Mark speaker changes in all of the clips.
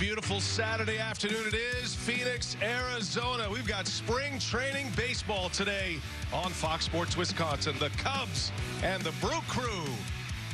Speaker 1: beautiful Saturday afternoon it is. Phoenix, Arizona. We've got spring training baseball today on Fox Sports Wisconsin. The Cubs and the Brew Crew.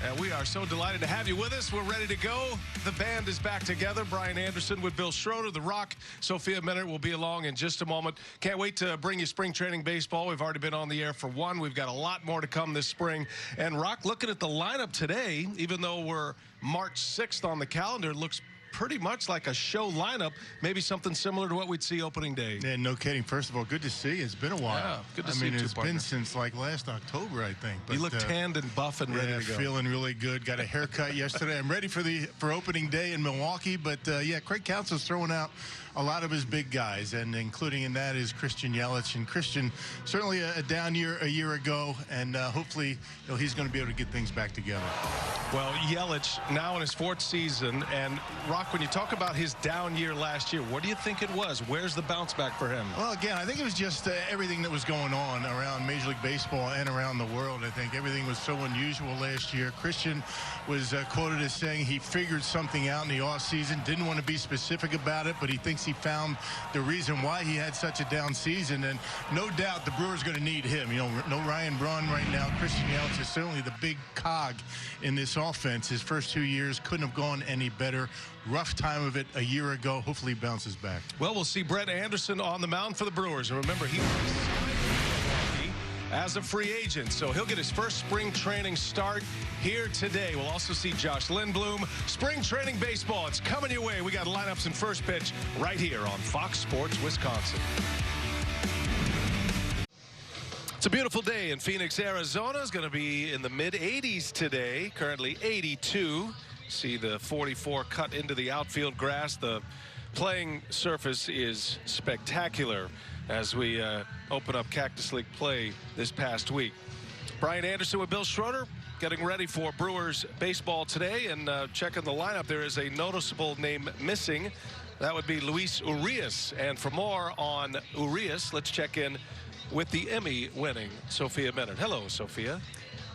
Speaker 1: And we are so delighted to have you with us. We're ready to go. The band is back together. Brian Anderson with Bill Schroeder. The Rock, Sophia Minnaert will be along in just a moment. Can't wait to bring you spring training baseball. We've already been on the air for one. We've got a lot more to come this spring. And Rock, looking at the lineup today, even though we're March 6th on the calendar, it looks pretty much like a show lineup, maybe something similar to what we'd see opening day.
Speaker 2: Yeah, no kidding. First of all, good to see you. It's been a while.
Speaker 1: Yeah, good to see you,
Speaker 2: it's
Speaker 1: partner.
Speaker 2: been since like last October, I think.
Speaker 1: But you look tanned and buff and ready to go.
Speaker 2: Feeling really good. Got a haircut yesterday. I'm ready for opening day in Milwaukee. But yeah, Craig Counsell's throwing out a lot of his big guys, and including in that is Christian Yelich. And Christian, certainly a down year a year ago, and hopefully he's going to be able to get things back together.
Speaker 1: Well, Yelich now in his fourth season, and Rock, when you talk about his down year last year, what do you think it was? Where's the bounce back for him?
Speaker 2: Well, again, I think it was just everything that was going on around Major League Baseball and around the world. I think everything was so unusual last year. Christian was quoted as saying he figured something out in the offseason, didn't want to be specific about it, but he thinks he found the reason why he had such a down season. And no doubt the Brewers are going to need him. No Ryan Braun right now. Christian Yelich is certainly the big cog in this offense. His first 2 years couldn't have gone any better. Rough time of it a year ago. Hopefully he bounces back.
Speaker 1: Well, we'll see Brett Anderson on the mound for the Brewers. And remember, he was as a free agent, so he'll get his first spring training start here today. We'll also see Josh Lindblom. Spring training baseball, it's coming your way. We got lineups and first pitch right here on Fox Sports Wisconsin. It's a beautiful day in Phoenix, Arizona. It's going to be in the mid-80s today, currently 82. See the 44 cut into the outfield grass. The playing surface is spectacular as we open up Cactus League play this past week. Brian Anderson with Bill Schroeder getting ready for Brewers baseball today, and checking the lineup. There is a noticeable name missing. That would be Luis Urias. And for more on Urias, let's check in with the Emmy-winning Sophia Minnaert. Hello, Sophia.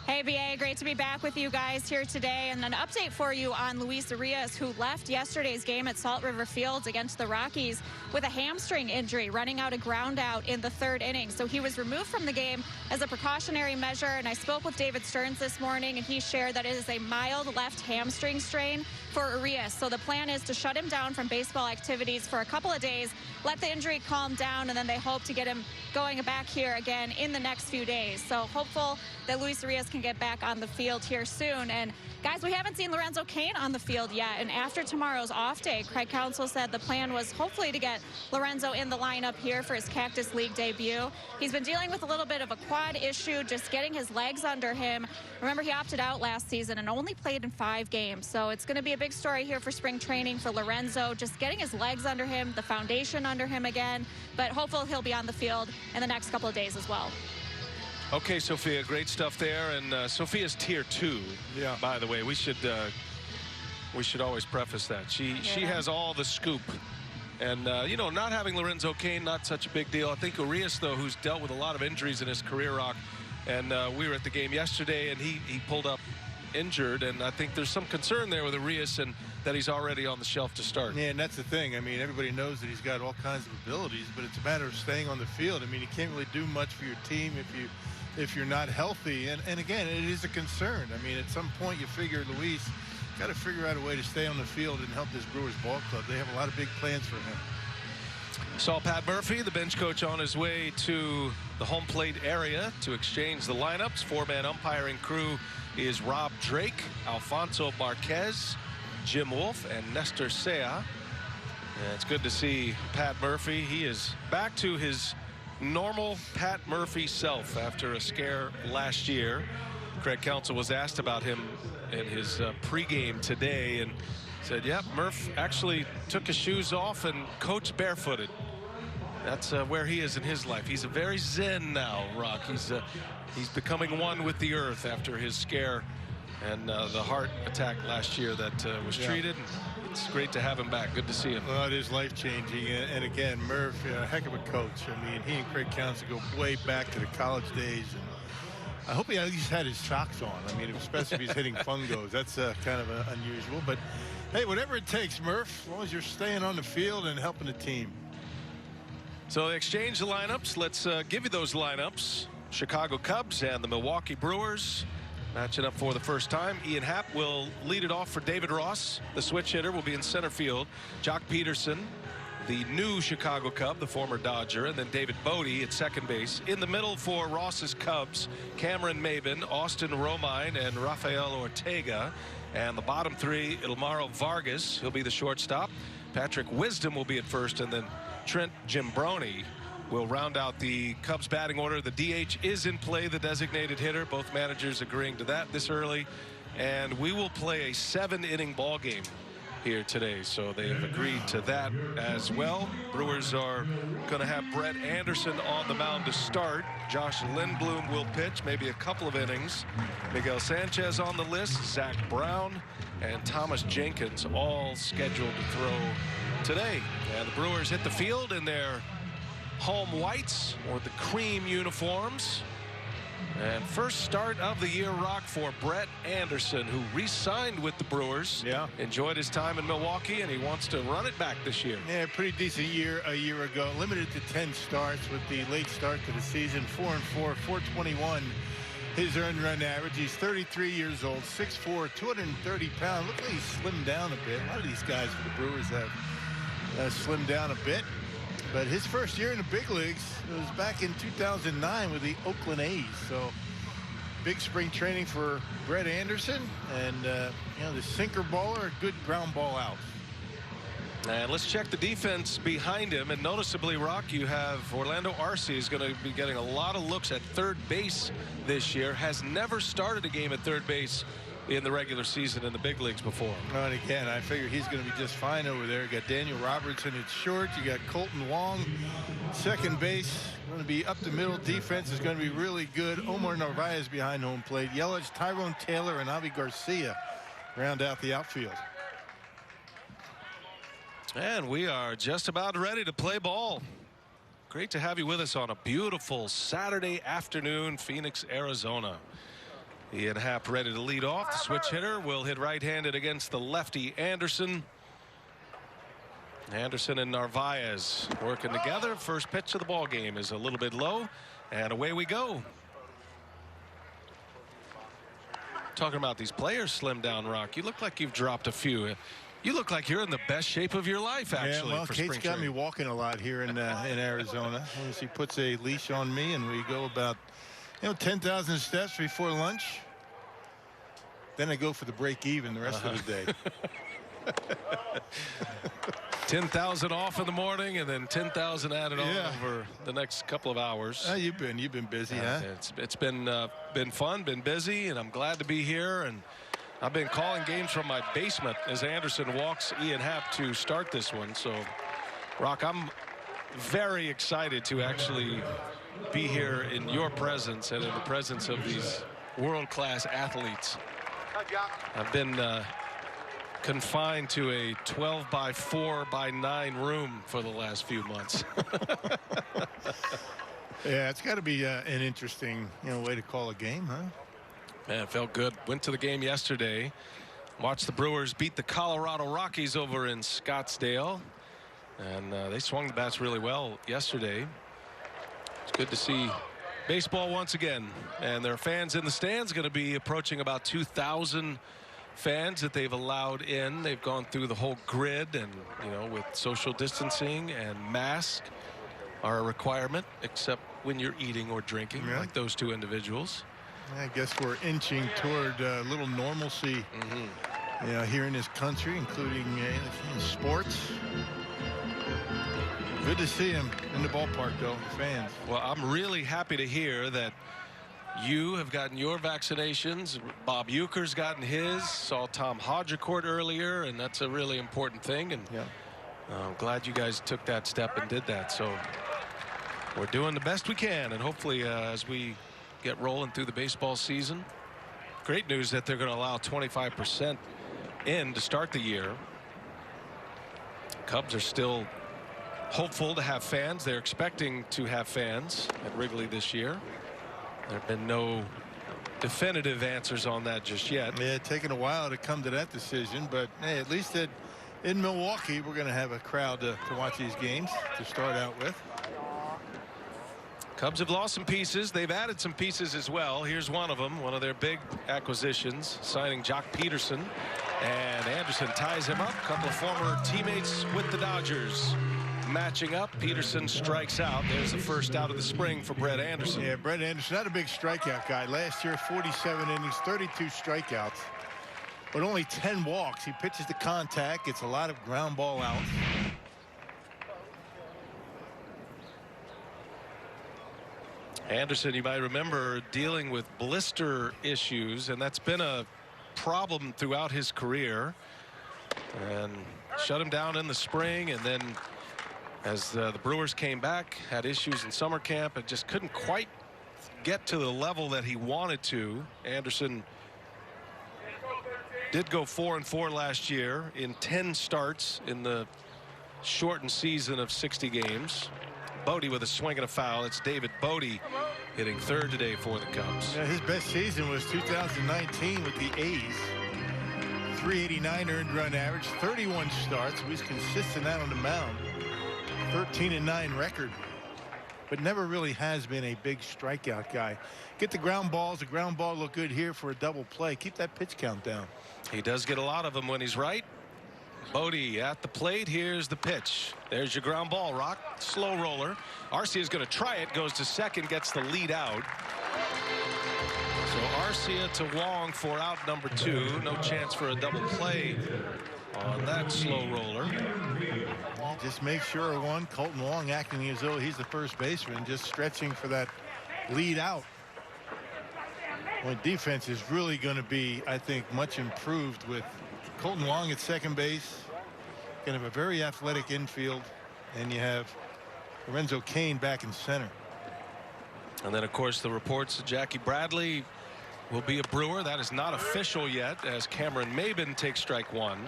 Speaker 3: Hey, BA, great to be back with you guys here today. And an update for you on Luis Urias, who left yesterday's game at Salt River Fields against the Rockies with a hamstring injury, running out a ground out in the third inning. So he was removed from the game as a precautionary measure. And I spoke with David Stearns this morning, and he shared that it is a mild left hamstring strain for Urias. So the plan is to shut him down from baseball activities for a couple of days, let the injury calm down, and then they hope to get him going back here again in the next few days. So hopeful that Luis Urias can get back on the field here soon. And guys, we haven't seen Lorenzo Cain on the field yet. And after tomorrow's off day, Craig Counsell said the plan was hopefully to get Lorenzo in the lineup here for his Cactus League debut. He's been dealing with a little bit of a quad issue, just getting his legs under him. Remember, he opted out last season and only played in 5 games. So it's going to be a big story here for spring training for Lorenzo, just getting his legs under him, the foundation under him again. But hopefully he'll be on the field in the next couple of days as well.
Speaker 1: Okay, Sophia, great stuff there. And Sophia's tier 2. Yeah. By the way, we should always preface that she has all the scoop. And not having Lorenzo Cain, not such a big deal. I think Urias, though, who's dealt with a lot of injuries in his career, Rock, and we were at the game yesterday, and he pulled up injured, and I think there's some concern there with Urias and that he's already on the shelf to start.
Speaker 4: Yeah, and that's the thing. I mean, everybody knows that he's got all kinds of abilities, but it's a matter of staying on the field. I mean, you can't really do much for your team if you're not healthy. And again, it is a concern. I mean, at some point you figure Luis got to figure out a way to stay on the field and help this Brewers ball club. They have a lot of big plans for him.
Speaker 1: Saw Pat Murphy, the bench coach, on his way to the home plate area to exchange the lineups. 4-man umpiring crew is Rob Drake, Alfonso Marquez, Jim Wolf, and Nestor Sea. And it's good to see Pat Murphy. He is back to his normal Pat Murphy self after a scare last year. Craig Counsell was asked about him in his pregame today and said, yep, Murph actually took his shoes off and coached barefooted. That's where he is in his life. He's a very zen now, Rock. He's becoming one with the earth after his scare and the heart attack last year that was treated. It's great to have him back. Good to see him.
Speaker 4: Well, it is life-changing. And again, Murph, a heck of a coach. I mean, he and Craig Counsell go way back to the college days. And I hope he at least had his socks on. I mean, especially if he's hitting fungos. That's kind of unusual. But Hey, whatever it takes, Murph, as long as you're staying on the field and helping the team.
Speaker 1: So they exchange the lineups. Let's give you those lineups. Chicago Cubs and the Milwaukee Brewers matching up for the first time. Ian Happ will lead it off for David Ross. The switch hitter will be in center field. Jock Peterson, the new Chicago Cub, the former Dodger, and then David Bodie at second base. In the middle for Ross's Cubs, Cameron Maybin, Austin Romine, and Rafael Ortega. And the bottom three, Ilmaro Vargas, he'll be the shortstop. Patrick Wisdom will be at first, and then Trent Gimbroni will round out the Cubs batting order. The DH is in play, the designated hitter. Both managers agreeing to that this early. And we will play a 7-inning ball game here today. So they have agreed to that as well. Brewers are going to have Brett Anderson on the mound to start. Josh Lindblom will pitch, maybe a couple of innings. Miguel Sanchez on the list. Zach Brown and Thomas Jenkins all scheduled to throw today. And the Brewers hit the field in their home whites or the cream uniforms. And first start of the year, Rock, for Brett Anderson, who re-signed with the Brewers.
Speaker 4: Yeah.
Speaker 1: Enjoyed his time in Milwaukee, and he wants to run it back this year.
Speaker 4: Yeah, pretty decent year a year ago. Limited to 10 starts with the late start to the season. 4-4, 421. His earned run average. He's 33 years old, 6'4", 230 pounds. Look like he's slimmed down a bit. A lot of these guys for the Brewers have slimmed down a bit. But his first year in the big leagues was back in 2009 with the Oakland A's. So big spring training for Brett Anderson, and you know, the sinker baller, a good ground ball out.
Speaker 1: And let's check the defense behind him. And noticeably, Rock, you have Orlando Arce is going to be getting a lot of looks at third base this year. Has never started a game at third base in the regular season in the big leagues before.
Speaker 4: And again, I figure he's going to be just fine over there. You got Daniel Robertson at short. You got Colton Wong, second base. Going to be up the middle. Defense is going to be really good. Omar Narvaez behind home plate. Yelich, Tyrone Taylor, and Avi Garcia round out the outfield.
Speaker 1: And we are just about ready to play ball. Great to have you with us on a beautiful Saturday afternoon, Phoenix, Arizona. Ian Happ ready to lead off. The switch hitter will hit right-handed against the lefty Anderson. Anderson and Narvaez working together. First pitch of the ball game is a little bit low, and away we go. Talking about these players slim down, Rock. You look like you've dropped a few. You look like you're in the best shape of your life, actually.
Speaker 4: Yeah, well,
Speaker 1: for
Speaker 4: Kate's
Speaker 1: spring
Speaker 4: got me
Speaker 1: training.
Speaker 4: walking a lot here in Arizona. She puts a leash on me, and we go about 10,000 steps before lunch. Then I go for the break even the rest of the day.
Speaker 1: 10,000 off in the morning, and then 10,000 added on over the next couple of hours.
Speaker 4: You've been busy, huh?
Speaker 1: It's been fun, been busy, and I'm glad to be here. And I've been calling games from my basement as Anderson walks Ian Happ to start this one. So, Rock, I'm very excited to actually be here in your presence and in the presence of these world-class athletes. I've been confined to a 12 by 4 by 9 room for the last few months.
Speaker 4: Yeah, it's got to be an interesting way to call a game, huh?
Speaker 1: Man, it felt good. Went to the game yesterday. Watched the Brewers beat the Colorado Rockies over in Scottsdale. And they swung the bats really well yesterday. It's good to see baseball once again. And there are fans in the stands. Going to be approaching about 2,000 fans that they've allowed in. They've gone through the whole grid, and with social distancing, and masks are a requirement, except when you're eating or drinking, like those two individuals.
Speaker 4: I guess we're inching toward a little normalcy here in this country, including in sports. Good to see him in the ballpark, though, fans.
Speaker 1: Well, I'm really happy to hear that you have gotten your vaccinations. Bob Uecker's gotten his. Saw Tom Hodgecourt earlier, and that's a really important thing. And I'm glad you guys took that step and did that. So we're doing the best we can, and hopefully as we get rolling through the baseball season. Great news that they're going to allow 25% in to start the year. Cubs are still hopeful to have fans. They're expecting to have fans at Wrigley this year. There have been no definitive answers on that just yet.
Speaker 4: Yeah, taking a while to come to that decision, but hey, at least in Milwaukee, we're going to have a crowd to watch these games to start out with.
Speaker 1: Cubs have lost some pieces. They've added some pieces as well. Here's one of them, one of their big acquisitions, signing Jock Peterson. And Anderson ties him up. A couple of former teammates with the Dodgers matching up. Peterson strikes out. There's the first out of the spring for Brett Anderson.
Speaker 4: Yeah, Brett Anderson, not a big strikeout guy. Last year, 47 innings, 32 strikeouts, but only 10 walks. He pitches to contact, gets a lot of ground ball outs.
Speaker 1: Anderson, you might remember, dealing with blister issues, and that's been a problem throughout his career, and shut him down in the spring, and then as the Brewers came back, had issues in summer camp and just couldn't quite get to the level that he wanted to. Anderson did go 4-4 last year in 10 starts in the shortened season of 60 games. Bodie with a swing and a foul. It's David Bodie hitting third today for the Cubs.
Speaker 4: Yeah, his best season was 2019 with the A's. 389 earned run average, 31 starts. He was consistent out on the mound. 13-9 record, but never really has been a big strikeout guy. Get the ground balls. The ground ball look good here for a double play. Keep that pitch count down.
Speaker 1: He does get a lot of them when he's right. Bodie at the plate. Here's the pitch. There's your ground ball, Rock. Slow roller. Arcia is going to try it. Goes to second. Gets the lead out. So Arcia to Wong for out number 2. No chance for a double play on that slow roller.
Speaker 4: Just make sure Colton Wong acting as though he's the first baseman, just stretching for that lead out. When defense is really going to be, I think, much improved with Colton Wong at second base. Going to have a very athletic infield, and you have Lorenzo Cain back in center.
Speaker 1: And then, of course, the reports that Jackie Bradley will be a Brewer. That is not official yet, as Cameron Maben takes strike 1.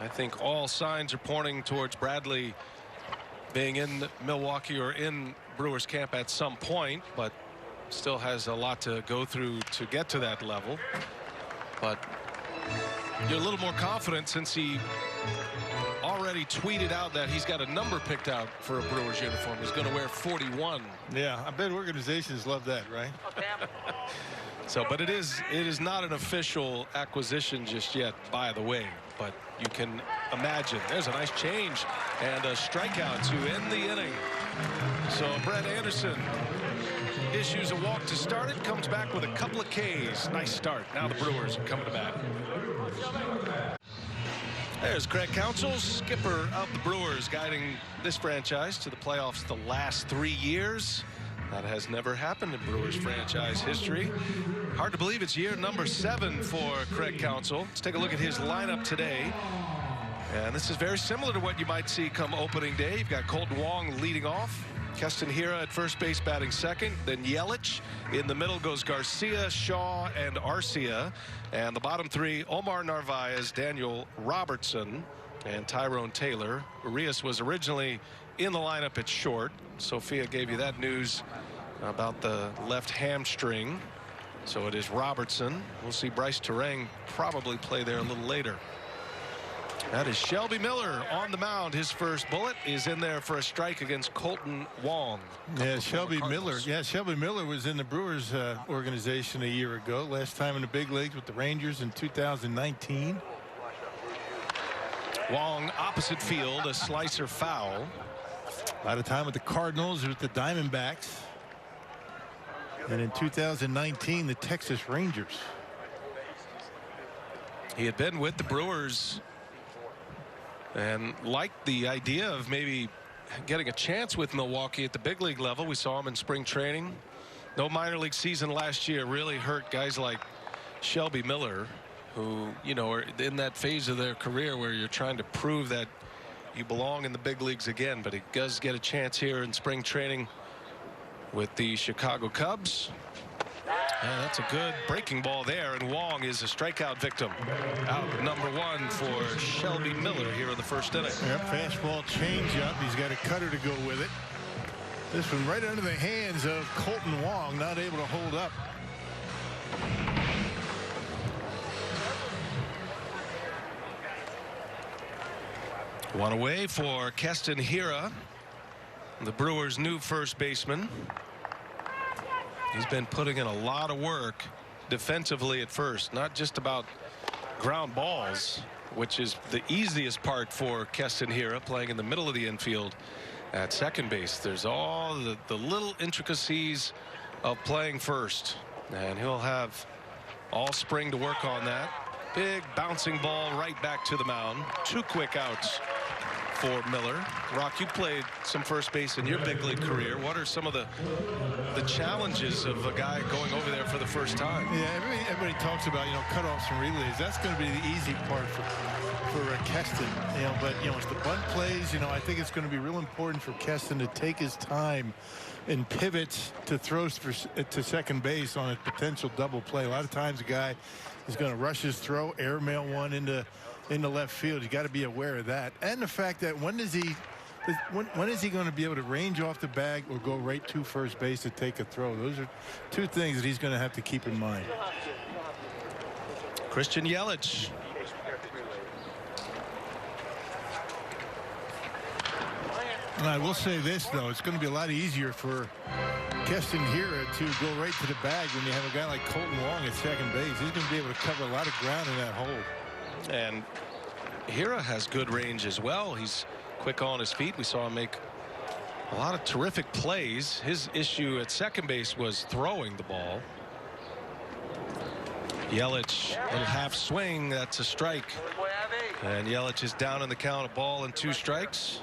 Speaker 1: I think all signs are pointing towards Bradley being in Milwaukee or in Brewers camp at some point, but still has a lot to go through to get to that level. But you're a little more confident since he already tweeted out that he's got a number picked out for a Brewers uniform. He's going to wear 41.
Speaker 4: Yeah, I bet organizations love that, right?
Speaker 1: So, but it is not an official acquisition just yet, by the way. But you can imagine. There's a nice change and a strikeout to end the inning. So Brett Anderson issues a walk to start it, comes back with a couple of Ks. Nice start. Now the Brewers are coming to bat. There's Craig Counsell, skipper of the Brewers, guiding this franchise to the playoffs the last 3 years. That has never happened in Brewers franchise history. Hard to believe it's year number 7 for Craig Counsell. Let's take a look at his lineup today. And this is very similar to what you might see come opening day. You've got Colton Wong leading off. Keston Hiura at first base batting second. Then Yelich. In the middle goes Garcia, Shaw, and Arcia. And the bottom 3, Omar Narvaez, Daniel Robertson, and Tyrone Taylor. Urias was originally in the lineup at short. Sophia gave you that news about the left hamstring. So it is Robertson. We'll see Bryce Terang probably play there a little later. That is Shelby Miller on the mound. His first bullet is in there for a strike against Colton Wong.
Speaker 4: Yeah, Shelby Miller. Yeah, Shelby Miller was in the Brewers organization a year ago. Last time in the big leagues with the Rangers in 2019.
Speaker 1: Wong opposite field, a slicer foul.
Speaker 4: A lot of time with the Cardinals, with the Diamondbacks. And in 2019, the Texas Rangers.
Speaker 1: He had been with the Brewers and liked the idea of maybe getting a chance with Milwaukee at the big league level. We saw him in spring training. No minor league season last year really hurt guys like Shelby Miller, who, you know, are in that phase of their career where you're trying to prove that you belong in the big leagues again. But he does get a chance here in spring training with the Chicago Cubs. And that's a good breaking ball there, and Wong is a strikeout victim. Out number 1 for Shelby Miller here in the first inning.
Speaker 4: Yep, fastball changeup. He's got a cutter to go with it. This one right under the hands of Colton Wong, not able to hold up.
Speaker 1: One away for Keston Hiura, the Brewers' new first baseman. He's been putting in a lot of work defensively at first, not just about ground balls, which is the easiest part for Keston Hiura, playing in the middle of the infield at second base. There's all the little intricacies of playing first, and he'll have all spring to work on that. Big bouncing ball right back to the mound. 2 quick outs for Miller. Rock, you played some first base in your big league career. What are some of the challenges of a guy going over there for the first time?
Speaker 4: Yeah, everybody talks about, cutoffs and relays. That's going to be the easy part for Keston. But it's the bunt plays. I think it's going to be real important for Keston to take his time and pivots to throws to second base on a potential double play. A lot of times a guy is going to rush his throw, airmail one into left field. You got to be aware of that, and the fact that when is he going to be able to range off the bag or go right to first base to take a throw? Those are 2 things that he's going to have to keep in mind.
Speaker 1: Christian Yelich.
Speaker 4: And I will say this, though, it's going to be a lot easier for Keston Hiura to go right to the bag when you have a guy like Colton Wong at second base. He's going to be able to cover a lot of ground in that hole.
Speaker 1: And Hiura has good range as well. He's quick on his feet. We saw him make a lot of terrific plays. His issue at second base was throwing the ball. Yelich, little half swing. That's a strike. And Yelich is down in the count, a ball and 2 strikes.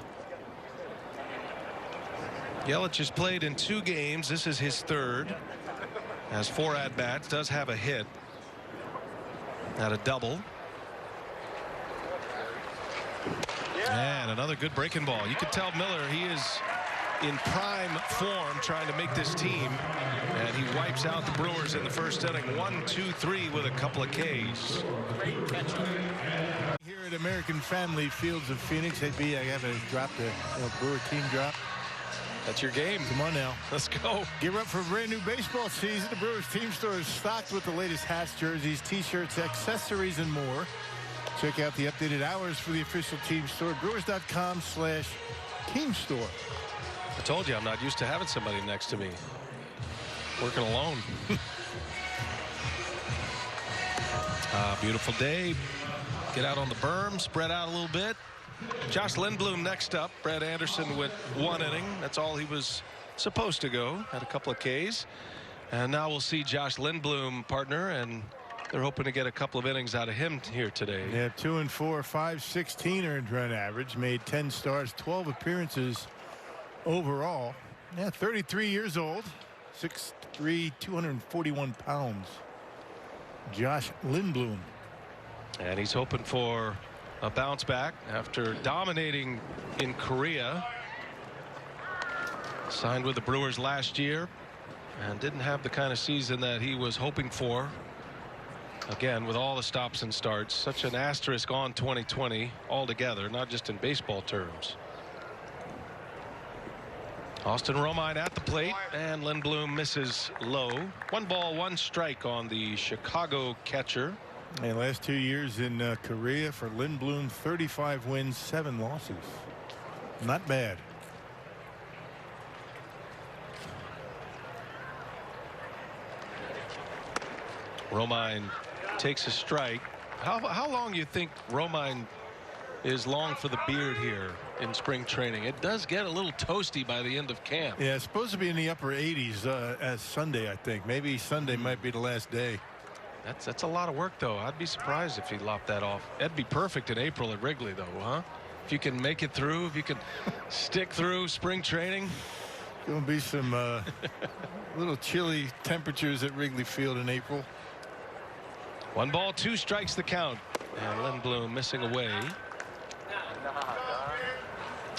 Speaker 1: Yelich has played in 2 games. This is his 3rd. Has 4 at-bats. Does have a hit. Had a double. And another good breaking ball. You can tell Miller, he is in prime form trying to make this team. And he wipes out the Brewers in the first inning. 1-2-3 with a couple of Ks.
Speaker 4: Here at American Family Fields of Phoenix, I haven't dropped the Brewer team drop.
Speaker 1: That's your game.
Speaker 4: Come on now.
Speaker 1: Let's go.
Speaker 4: Gear up for a brand new baseball season. The Brewers team store is stocked with the latest hats, jerseys, t-shirts, accessories, and more. Check out the updated hours for the official team store, brewers.com/team store.
Speaker 1: I told you I'm not used to having somebody next to me. Working alone. Beautiful day. Get out on the berm, spread out a little bit. Josh Lindblom next up. Brad Anderson went 1 inning. That's all he was supposed to go. Had a couple of Ks. And now we'll see Josh Lindblom, partner, and they're hoping to get a couple of innings out of him here today.
Speaker 4: They have 2 and 4, 5.16 earned run average. Made 10 starts, 12 appearances overall. Yeah, 33 years old, 6'3", 241 pounds. Josh Lindblom.
Speaker 1: And he's hoping for a bounce back after dominating in Korea. Signed with the Brewers last year and didn't have the kind of season that he was hoping for. Again, with all the stops and starts, such an asterisk on 2020 altogether, not just in baseball terms. Austin Romine at the plate, and Lindblom misses low. 1 ball, 1 strike on the Chicago catcher.
Speaker 4: And last 2 years in Korea for Lindblom, 35 wins, 7 losses. Not bad.
Speaker 1: Romine takes a strike. How long do you think Romine is long for the beard here in spring training? It does get a little toasty by the end of camp.
Speaker 4: Yeah, it's supposed to be in the upper 80s as Sunday, I think. Maybe Sunday might be the last day.
Speaker 1: That's a lot of work, though. I'd be surprised if he lopped that off. That'd be perfect in April at Wrigley, though, huh? If you can make it through, if you can stick through spring training.
Speaker 4: Going to be some little chilly temperatures at Wrigley Field in April.
Speaker 1: 1 ball, 2 strikes the count. And Lindblom missing away.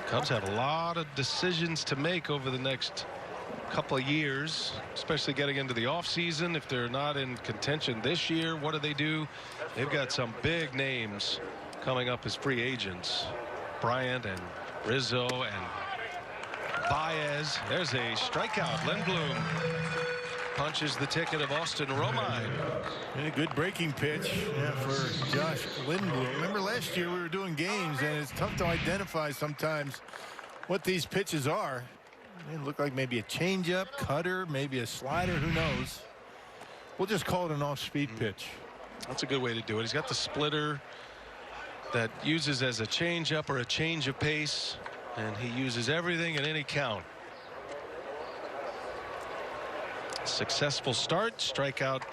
Speaker 1: Cubs have a lot of decisions to make over the next couple of years, especially getting into the offseason. If they're not in contention this year, what do? They've got some big names coming up as free agents. Bryant and Rizzo and Baez. There's a strikeout. Lindblom punches the ticket of Austin Romine.
Speaker 4: And a good breaking pitch for Josh Lindblom. Remember last year we were doing games, and it's tough to identify sometimes what these pitches are. They look like maybe a changeup, cutter, maybe a slider, who knows. We'll just call it an off-speed pitch.
Speaker 1: That's a good way to do it. He's got the splitter that uses as a changeup or a change of pace, and he uses everything at any count. Successful start, strikeout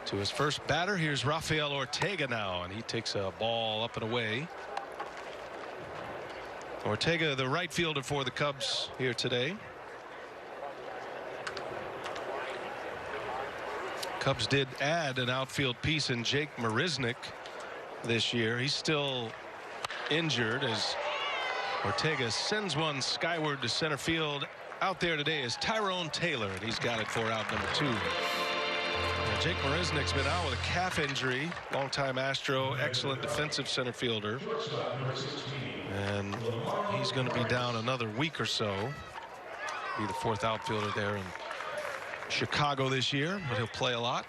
Speaker 1: to his first batter. Here's Rafael Ortega now, and he takes a ball up and away. Ortega, the right fielder for the Cubs here today. Cubs did add an outfield piece in Jake Marisnick this year. He's still injured as Ortega sends one skyward to center field. Out there today is Tyrone Taylor, and he's got it for out number 2. Now, Jake Marisnick's been out with a calf injury. Longtime Astro, excellent defensive center fielder. And he's going to be down another week or so. Be the 4th outfielder there in Chicago this year, but he'll play a lot.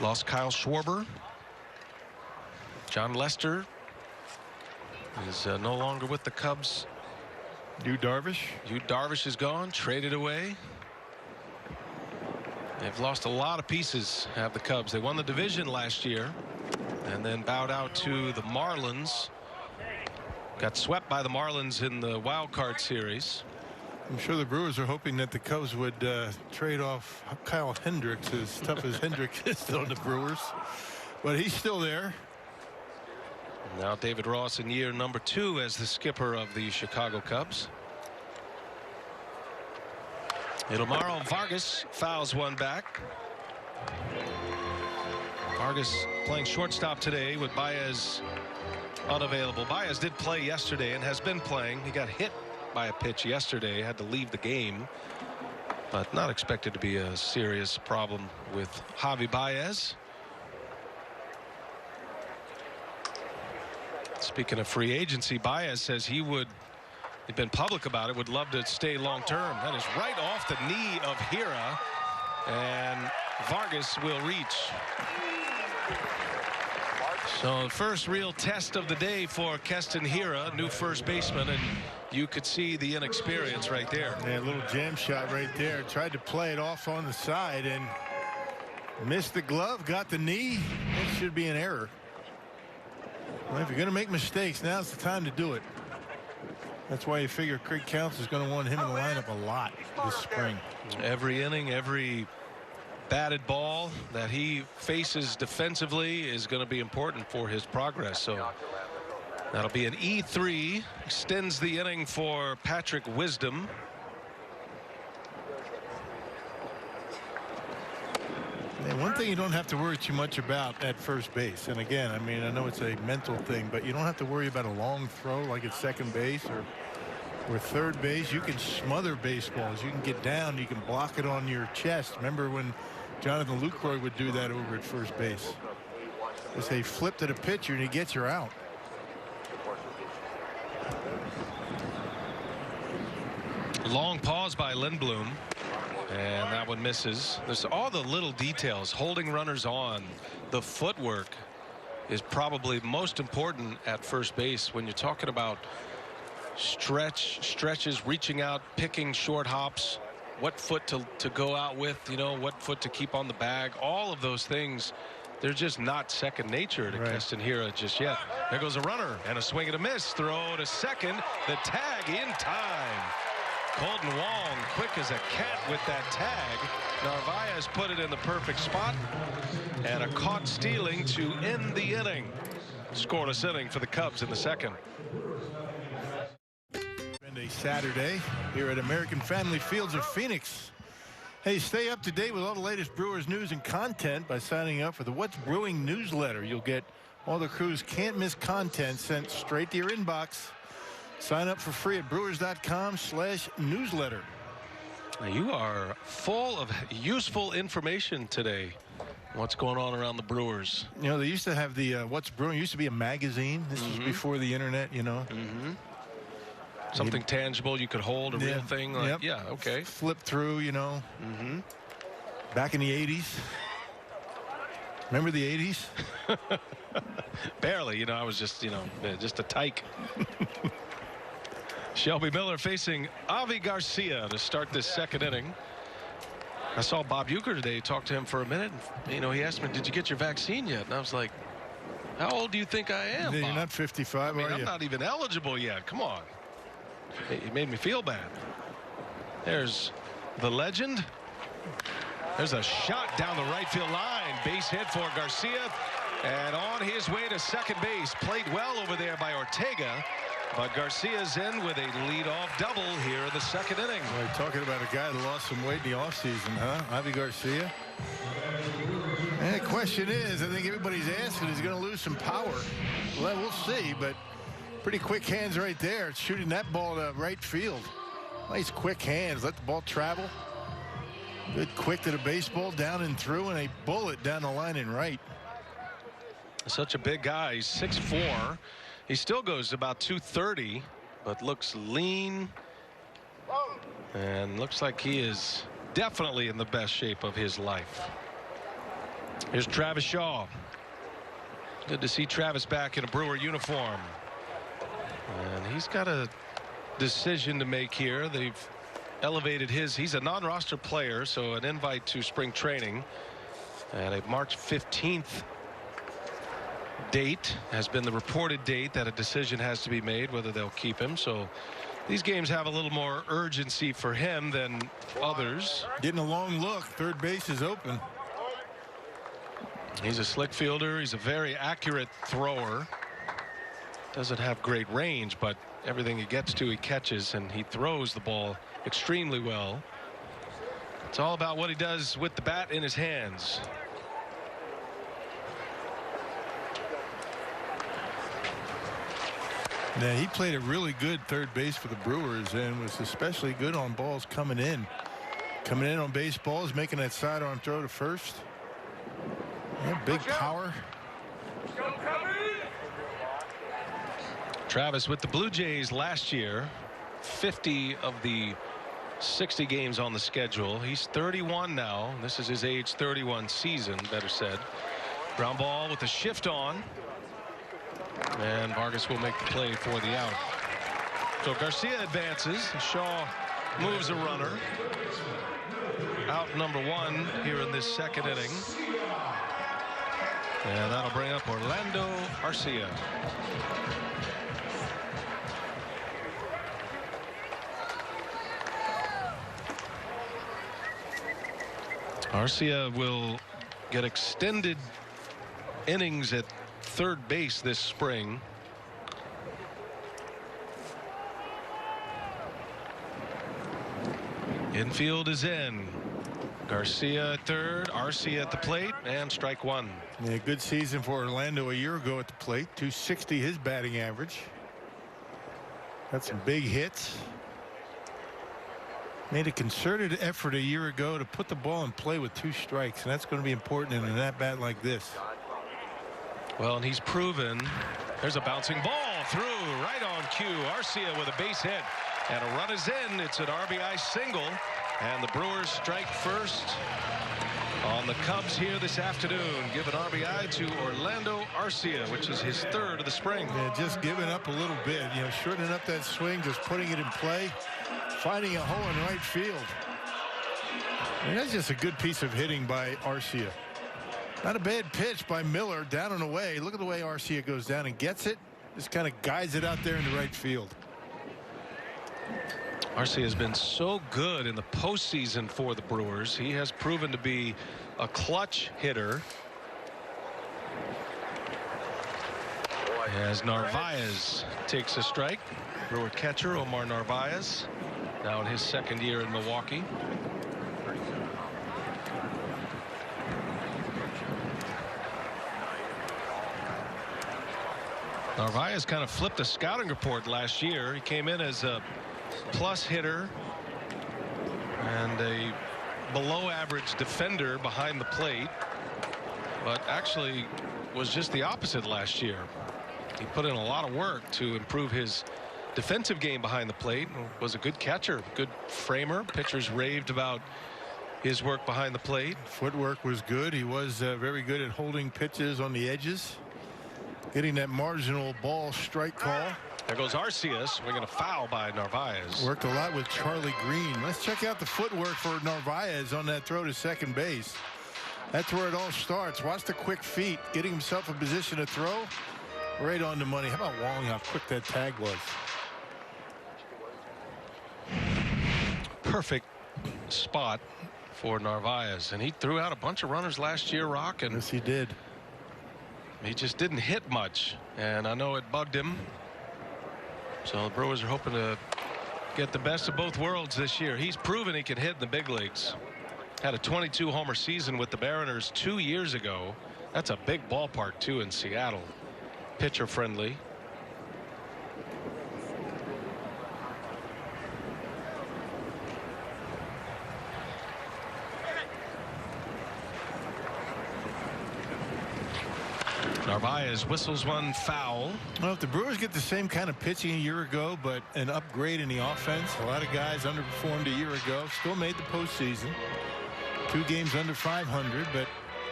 Speaker 1: Lost Kyle Schwarber. John Lester is no longer with the Cubs.
Speaker 4: Yu Darvish.
Speaker 1: Yu Darvish is gone, traded away. They've lost a lot of pieces, have the Cubs. They won the division last year and then bowed out to the Marlins. Got swept by the Marlins in the wild card series.
Speaker 4: I'm sure the Brewers are hoping that the Cubs would trade off Kyle Hendricks, as tough as Hendricks is on the Brewers. But he's still there.
Speaker 1: Now David Ross in year number 2 as the skipper of the Chicago Cubs. Ilmaro Vargas fouls one back. Vargas playing shortstop today with Baez unavailable. Baez did play yesterday and has been playing. He got hit by a pitch yesterday, had to leave the game, but not expected to be a serious problem with Javi Baez. Speaking of free agency, Baez says he'd been public about it, would love to stay long term. That is right off the knee of Hira, and Vargas will reach. So first real test of the day for Keston Hira, new first baseman, and you could see the inexperience right there.
Speaker 4: Yeah, a little jam shot right there. Tried to play it off on the side and missed the glove, got the knee. It should be an error. Well, if you're going to make mistakes, now's the time to do it. That's why you figure Craig Counts is going to want him in the lineup a lot this spring.
Speaker 1: Every inning, every batted ball that he faces defensively is going to be important for his progress. So that'll be an E3. Extends the inning for Patrick Wisdom.
Speaker 4: And one thing you don't have to worry too much about at first base, and again, I mean, I know it's a mental thing, but you don't have to worry about a long throw like at second base or third base. You can smother baseballs. You can get down. You can block it on your chest. Remember when Jonathan Lucroy would do that over at first base? They say flipped at a pitcher and he gets you out.
Speaker 1: Long pause by Lindblom, and that one misses. There's all the little details. Holding runners on. The footwork is probably most important at first base when you're talking about stretches, reaching out, picking short hops, what foot to go out with, you know, what foot to keep on the bag. All of those things, they're just not second nature to Keston Hira just yet. There goes a runner and a swing and a miss. Throw to second. The tag in time. Colton Wong quick as a cat with that tag. Narvaez put it in the perfect spot, and a caught stealing to end the inning. Scoreless inning for the Cubs in the second.
Speaker 4: And a Saturday here at American Family Fields of Phoenix. Hey, stay up to date with all the latest Brewers news and content by signing up for the What's Brewing newsletter. You'll get all the crew's can't miss content sent straight to your inbox. Sign up for free at brewers.com/newsletter.
Speaker 1: You are full of useful information today. What's going on around the Brewers?
Speaker 4: You know, they used to have the What's Brewing. It used to be a magazine. This was before the internet, you know.
Speaker 1: Something tangible you could hold, a real thing. Like, yeah, okay.
Speaker 4: Flip through, you know. Back in the 80s. Remember the 80s?
Speaker 1: Barely, you know, I was just, you know, just a tyke. Shelby Miller facing Avi Garcia to start this second inning. I saw Bob Uecker today, talked to him for a minute. And, you know, he asked me, did you get your vaccine yet? And I was like, how old do you think I am,
Speaker 4: You're
Speaker 1: Bob?
Speaker 4: not 55,
Speaker 1: I mean,
Speaker 4: are you?
Speaker 1: I'm not even eligible yet. Come on. It made me feel bad. There's the legend. There's a shot down the right field line. Base hit for Garcia. And on his way to second base. Played well over there by Ortega. But Garcia's in with a leadoff double here in the second inning.
Speaker 4: Well, you're talking about a guy that lost some weight in the offseason, huh? Avi Garcia. And the question is, I think everybody's asking, is he going to lose some power? Well, we'll see, but pretty quick hands right there. It's shooting that ball to right field. Nice quick hands. Let the ball travel. Good quick to the baseball, down and through, and a bullet down the line and right.
Speaker 1: Such a big guy. He's 6'4". He still goes about 230, but looks lean and looks like he is definitely in the best shape of his life. Here's Travis Shaw. Good to see Travis back in a Brewer uniform. And he's got a decision to make here. They've elevated he's a non-roster player, so an invite to spring training. And a March 15th date has been the reported date that a decision has to be made whether they'll keep him. So these games have a little more urgency for him than others.
Speaker 4: Getting a long look. Third base is open.
Speaker 1: He's a slick fielder. He's a very accurate thrower. Doesn't have great range, but everything he gets to, he catches, and he throws the ball extremely well. It's all about what he does with the bat in his hands.
Speaker 4: Now, he played a really good third base for the Brewers and was especially good on balls coming in. Coming in on base balls, making that sidearm throw to first. Yeah, big power.
Speaker 1: Travis with the Blue Jays last year, 50 of the 60 games on the schedule. He's 31 now. This is his age 31 season, better said. Ground ball with a shift on. And Vargas will make the play for the out. So Garcia advances. Shaw moves a runner. Out number one here in this second inning. And that'll bring up Orlando Arcia. Arcia will get extended innings at third base this spring. Infield is in. Garcia at third, Arcia at the plate, and strike one.
Speaker 4: Yeah, good season for Orlando a year ago at the plate. .260 his batting average. Got some big hits. Made a concerted effort a year ago to put the ball in play with 2 strikes, and that's going to be important in an at-bat like this.
Speaker 1: Well, and he's proven. There's a bouncing ball through right on cue. Arcia with a base hit, and a run is in. It's an RBI single, and the Brewers strike first on the Cubs here this afternoon. Give an RBI to Orlando Arcia, which is his third of the spring.
Speaker 4: Yeah, just giving up a little bit, you know, shortening up that swing, just putting it in play, finding a hole in right field. And that's just a good piece of hitting by Arcia. Not a bad pitch by Miller, down and away. Look at the way Arcia goes down and gets it. Just kind of guides it out there in the right field.
Speaker 1: Arcia has been so good in the postseason for the Brewers. He has proven to be a clutch hitter. As Narvaez takes a strike. Brewer catcher Omar Narvaez, now in his second year in Milwaukee. Narvaez kind of flipped a scouting report last year. He came in as a plus hitter and a below average defender behind the plate, but actually was just the opposite last year. He put in a lot of work to improve his defensive game behind the plate. Was a good catcher, good framer. Pitchers raved about his work behind the plate.
Speaker 4: Footwork was good. He was very good at holding pitches on the edges, getting that marginal ball strike call.
Speaker 1: There goes Arcia, swinging a foul by Narvaez.
Speaker 4: Worked a lot with Charlie Green. Let's check out the footwork for Narvaez on that throw to second base. That's where it all starts. Watch the quick feet, getting himself in position to throw. Right on the money. How about Wong, how quick that tag was?
Speaker 1: Perfect spot for Narvaez, and he threw out a bunch of runners last year, Rock, and
Speaker 4: yes, he did.
Speaker 1: He just didn't hit much, and I know it bugged him. So the Brewers are hoping to get the best of both worlds this year. He's proven he can hit in the big leagues. Had a 22-homer season with the Mariners 2 years ago. That's a big ballpark, too, in Seattle. Pitcher friendly. Narvaez whistles one foul.
Speaker 4: Well, if the Brewers get the same kind of pitching a year ago, but an upgrade in the offense, a lot of guys underperformed a year ago, still made the postseason. 2 games under 500, but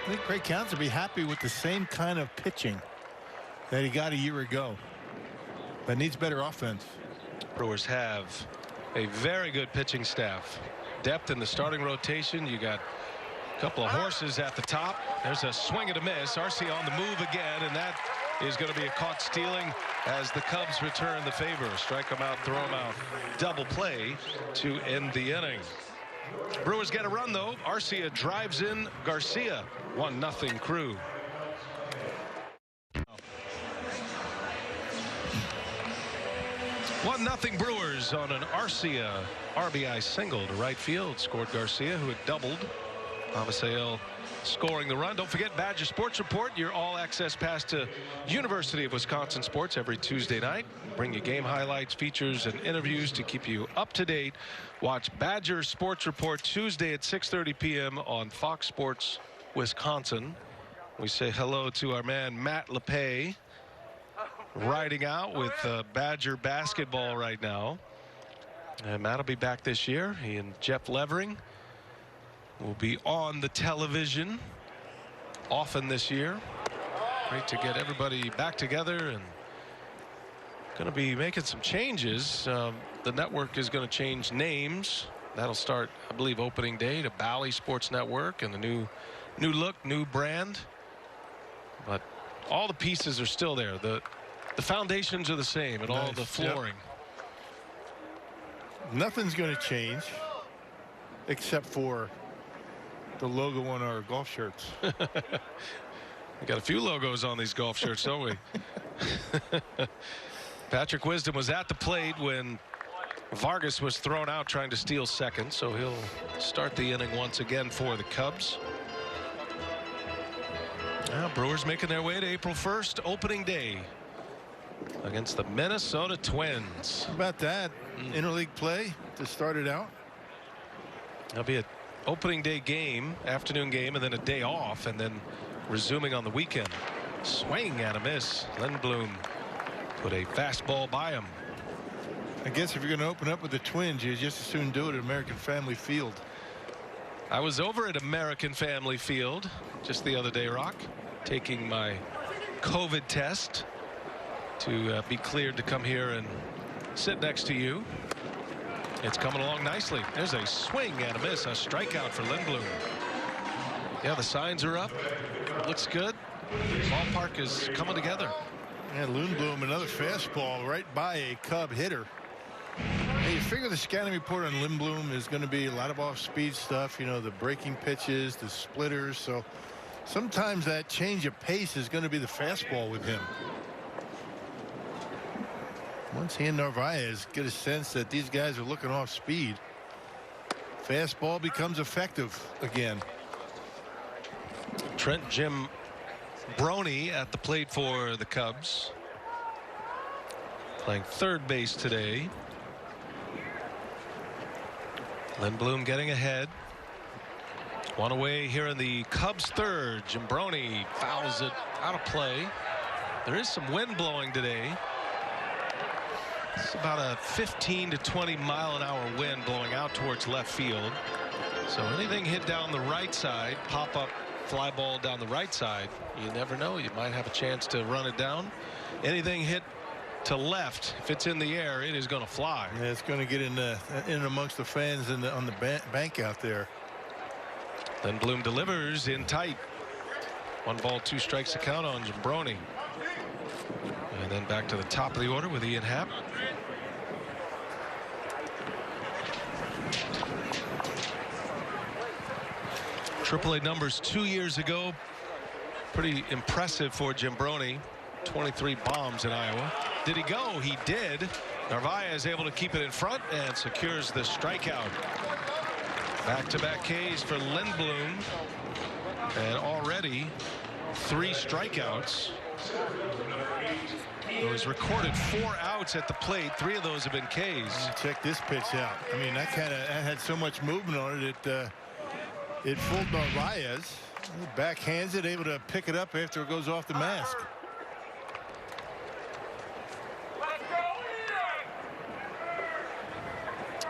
Speaker 4: I think Craig Counsell will be happy with the same kind of pitching that he got a year ago, but needs better offense.
Speaker 1: Brewers have a very good pitching staff. Depth in the starting rotation. You got a couple of horses at the top. There's a swing and a miss. Arcia on the move again, and that is going to be a caught stealing as the Cubs return the favor. Strike him out, throw him out. Double play to end the inning. Brewers get a run, though. Arcia drives in Garcia. 1-0 Crew. One nothing Brewers on an Arcia RBI single to right field. Scored Garcia, who had doubled. Avisail scoring the run. Don't forget Badger Sports Report, your all-access pass to University of Wisconsin sports every Tuesday night. Bring you game highlights, features, and interviews to keep you up to date. Watch Badger Sports Report Tuesday at 6:30 p.m. on Fox Sports Wisconsin. We say hello to our man Matt LePay, riding out with Badger basketball right now. And Matt will be back this year. He and Jeff Levering will be on the television often this year. Great to get everybody back together, and going to be making some changes. The network is going to change names. That'll start, I believe, opening day to Bally Sports Network, and the new look, new brand. But all the pieces are still there. The foundations are the same, and nice. All the flooring.
Speaker 4: Yep. Nothing's going to change except for the logo on our golf shirts.
Speaker 1: We got a few logos on these golf shirts, don't we? Patrick Wisdom was at the plate when Vargas was thrown out trying to steal second, so he'll start the inning once again for the Cubs. Now Brewers making their way to April 1st, opening day against the Minnesota Twins.
Speaker 4: How about that? Interleague play to start it out.
Speaker 1: That'll be an opening day game, afternoon game, and then a day off, and then resuming on the weekend. Swing and a miss. Lindblom put a fastball by him.
Speaker 4: I guess if you're going to open up with the Twins, you just as soon do it at American Family Field.
Speaker 1: I was over at American Family Field just the other day, Rock, taking my COVID test to be cleared to come here and sit next to you. It's coming along nicely. There's a swing and a miss, a strikeout for Lindblom. Yeah, the signs are up. Looks good. Ballpark is coming together.
Speaker 4: And Lindblom, another fastball right by a Cub hitter. Hey, you figure the scouting report on Lindblom is going to be a lot of off-speed stuff, you know, the breaking pitches, the splitters. So sometimes that change of pace is going to be the fastball with him. Once he and Narvaez get a sense that these guys are looking off speed, fastball becomes effective again.
Speaker 1: Trent Jim Brony at the plate for the Cubs, playing third base today. Lindblom getting ahead. One away here in the Cubs third. Jimbroni fouls it out of play. There is some wind blowing today. It's about a 15 to 20 mile an hour wind blowing out towards left field. So anything hit down the right side, pop up fly ball down the right side, you never know, you might have a chance to run it down. Anything hit to left, if it's in the air, it is going to fly.
Speaker 4: Yeah, it's going to get in amongst the fans on the bank out there.
Speaker 1: Then Bloom delivers in tight. 1 ball, 2 strikes to count on Jambroni. And then back to the top of the order with Ian Happ. AAA numbers 2 years ago. Pretty impressive for Jambroni. 23 bombs in Iowa. Did he go? He did. Narvaez able to keep it in front and secures the strikeout. Back-to-back Ks for Lindblom. And already 3 strikeouts. He was recorded 4 outs at the plate. 3 of those have been Ks.
Speaker 4: Check this pitch out. I mean, that had so much movement on it. It fooled Narvaez. He backhands it, able to pick it up after it goes off the mask.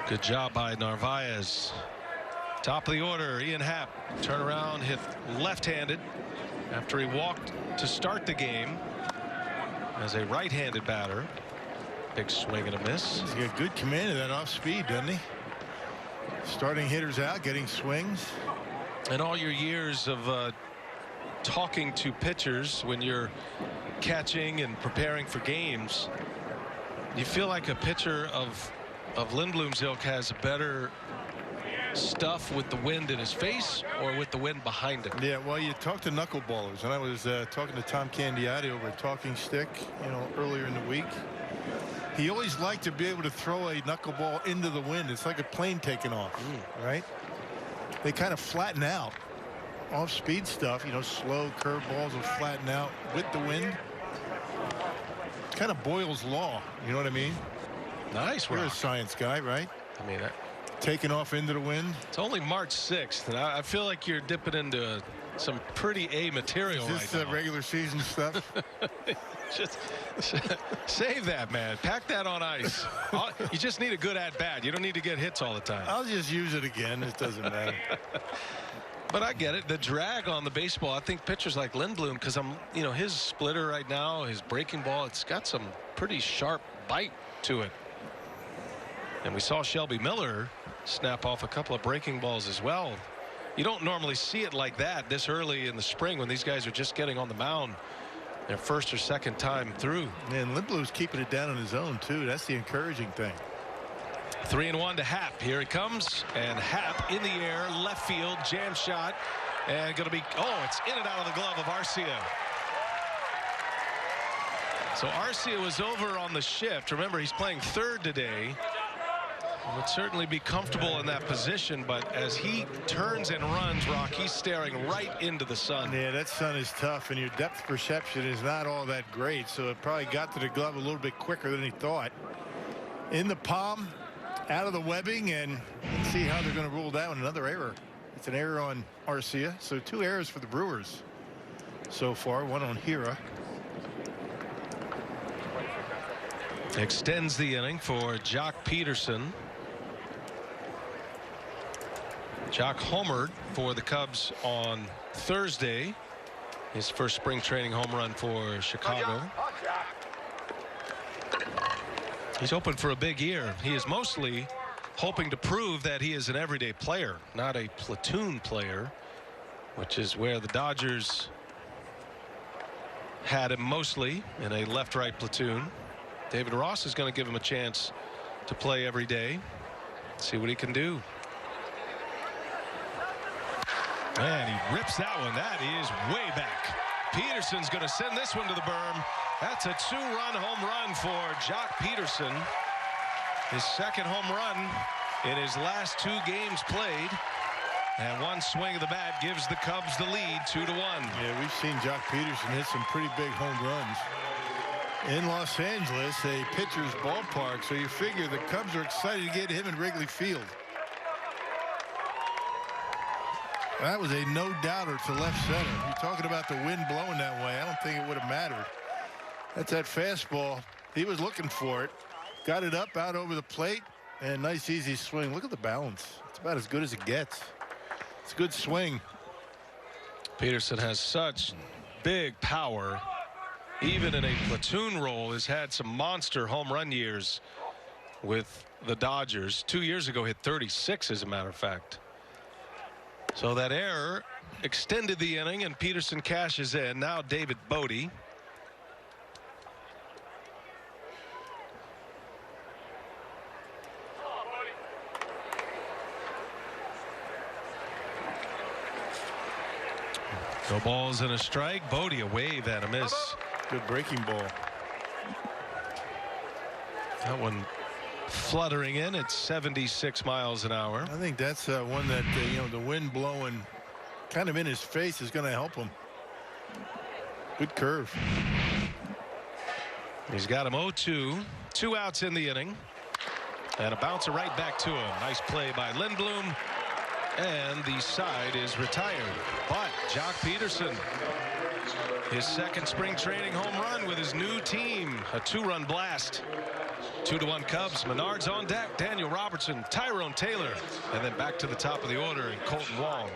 Speaker 1: Good job by Narvaez. Top of the order, Ian Happ. Turn around, hit left-handed after he walked to start the game as a right-handed batter. Big swing and a miss.
Speaker 4: He's got good command of that off speed, doesn't he? Starting hitters out, getting swings.
Speaker 1: And all your years of talking to pitchers when you're catching and preparing for games, you feel like a pitcher of Lindblom's ilk has better stuff with the wind in his face or with the wind behind him.
Speaker 4: Yeah, well, you talk to knuckleballers, and I was talking to Tom Candiotti over at Talking Stick, earlier in the week. He always liked to be able to throw a knuckleball into the wind. It's like a plane taking off, right? They kind of flatten out. Off-speed stuff, slow curveballs will flatten out with the wind. Kind of Boyle's law, you know what I mean?
Speaker 1: Nice.
Speaker 4: You're a science guy, right?
Speaker 1: I mean,
Speaker 4: taking off into the wind.
Speaker 1: It's only March 6th, and I feel like you're dipping into some pretty A material right now.
Speaker 4: Is this regular season stuff?
Speaker 1: Just save that, man. Pack that on ice. You just need a good at-bat. You don't need to get hits all the time.
Speaker 4: I'll just use it again. It doesn't matter.
Speaker 1: But I get it. The drag on the baseball, I think pitchers like Lindblom, because his splitter right now, his breaking ball, it's got some pretty sharp bite to it. And we saw Shelby Miller snap off a couple of breaking balls as well. You don't normally see it like that this early in the spring when these guys are just getting on the mound their first or second time through.
Speaker 4: And Lindblom's keeping it down on his own too. That's the encouraging thing.
Speaker 1: 3-1 to Happ. Here he comes, and Happ in the air, left field, jam shot, and going to be, it's in and out of the glove of Arcia. So Arcia was over on the shift. Remember, he's playing third today. Would certainly be comfortable in that position, but as he turns and runs, Rock, he's staring right into the sun.
Speaker 4: Yeah, that sun is tough, and your depth perception is not all that great, so it probably got to the glove a little bit quicker than he thought. In the palm, out of the webbing, and let's see how they're going to rule that one. Another error. It's an error on Arcia, so 2 errors for the Brewers so far, 1 on Hira.
Speaker 1: Extends the inning for Jock Peterson. Jock homered for the Cubs on Thursday. His first spring training home run for Chicago. He's hoping for a big year. He is mostly hoping to prove that he is an everyday player, not a platoon player, which is where the Dodgers had him mostly in a left-right platoon. David Ross is going to give him a chance to play every day. See what he can do. And he rips that one. That is way back. Peterson's going to send this one to the berm. That's a 2-run home run for Jock Peterson. His second home run in his last 2 games played. And 1 swing of the bat gives the Cubs the lead 2-1.
Speaker 4: Yeah, we've seen Jock Peterson hit some pretty big home runs in Los Angeles, a pitcher's ballpark. So you figure the Cubs are excited to get him in Wrigley Field. That was a no-doubter to left center. You're talking about the wind blowing that way. I don't think it would have mattered. That's that fastball. He was looking for it. got it up out over the plate, and nice easy swing. Look at the balance. It's about as good as it gets. It's a good swing.
Speaker 1: Peterson has such big power. Even in a platoon role, has had some monster home run years with the Dodgers. 2 years ago hit 36, as a matter of fact. So that error extended the inning, and Peterson cashes in. Now David Bodie. No balls and a strike. Bodie a wave and a miss.
Speaker 4: Good breaking ball.
Speaker 1: That one fluttering in at 76 miles an hour.
Speaker 4: I think that's one that you know, the wind blowing kind of in his face is going to help him. Good curve.
Speaker 1: He's got him 0-2. 2 outs in the inning. And a bouncer right back to him. Nice play by Lindblom. And the side is retired. But Jock Peterson, his second spring training home run with his new team. A 2-run blast. 2-1 Cubs. Menard's on deck. Daniel Robertson, Tyrone Taylor, and then back to the top of the order and Colton Wong.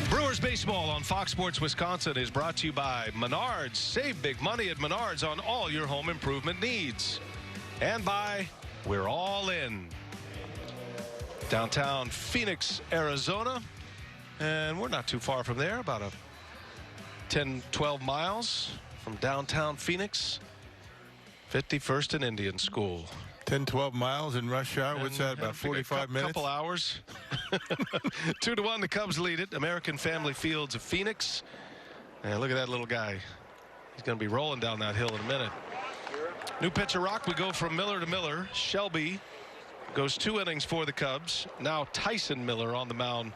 Speaker 1: Brewers baseball on Fox Sports Wisconsin is brought to you by Menards. Save big money at Menards on all your home improvement needs. And by We're All In. Downtown Phoenix, Arizona. And we're not too far from there, about 10-12 miles from downtown Phoenix. 51st and Indian School.
Speaker 4: 10-12 miles in rush hour. What's that, about 45 minutes?
Speaker 1: A couple hours. 2-1, the Cubs lead it. American Family Fields of Phoenix. And look at that little guy. He's going to be rolling down that hill in a minute. New pitcher rock. We go from Miller to Miller. Shelby goes 2 innings for the Cubs. Now Tyson Miller on the mound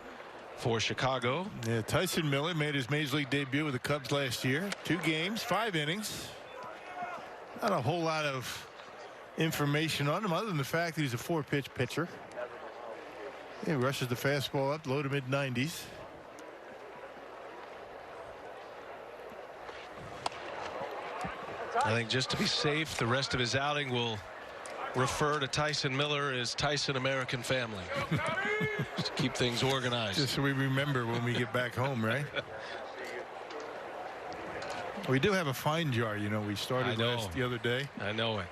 Speaker 1: for Chicago.
Speaker 4: Yeah, Tyson Miller made his major league debut with the Cubs last year. 2 games, 5 innings. Not a whole lot of information on him other than the fact that he's a 4-pitch pitcher. He rushes the fastball up low to mid 90s.
Speaker 1: I think just to be safe, the rest of his outing will refer to Tyson Miller as Tyson American Family. Just to keep things organized.
Speaker 4: Just so we remember when we get back home, right? We do have a fine jar, you know. We started the other day.
Speaker 1: I know it.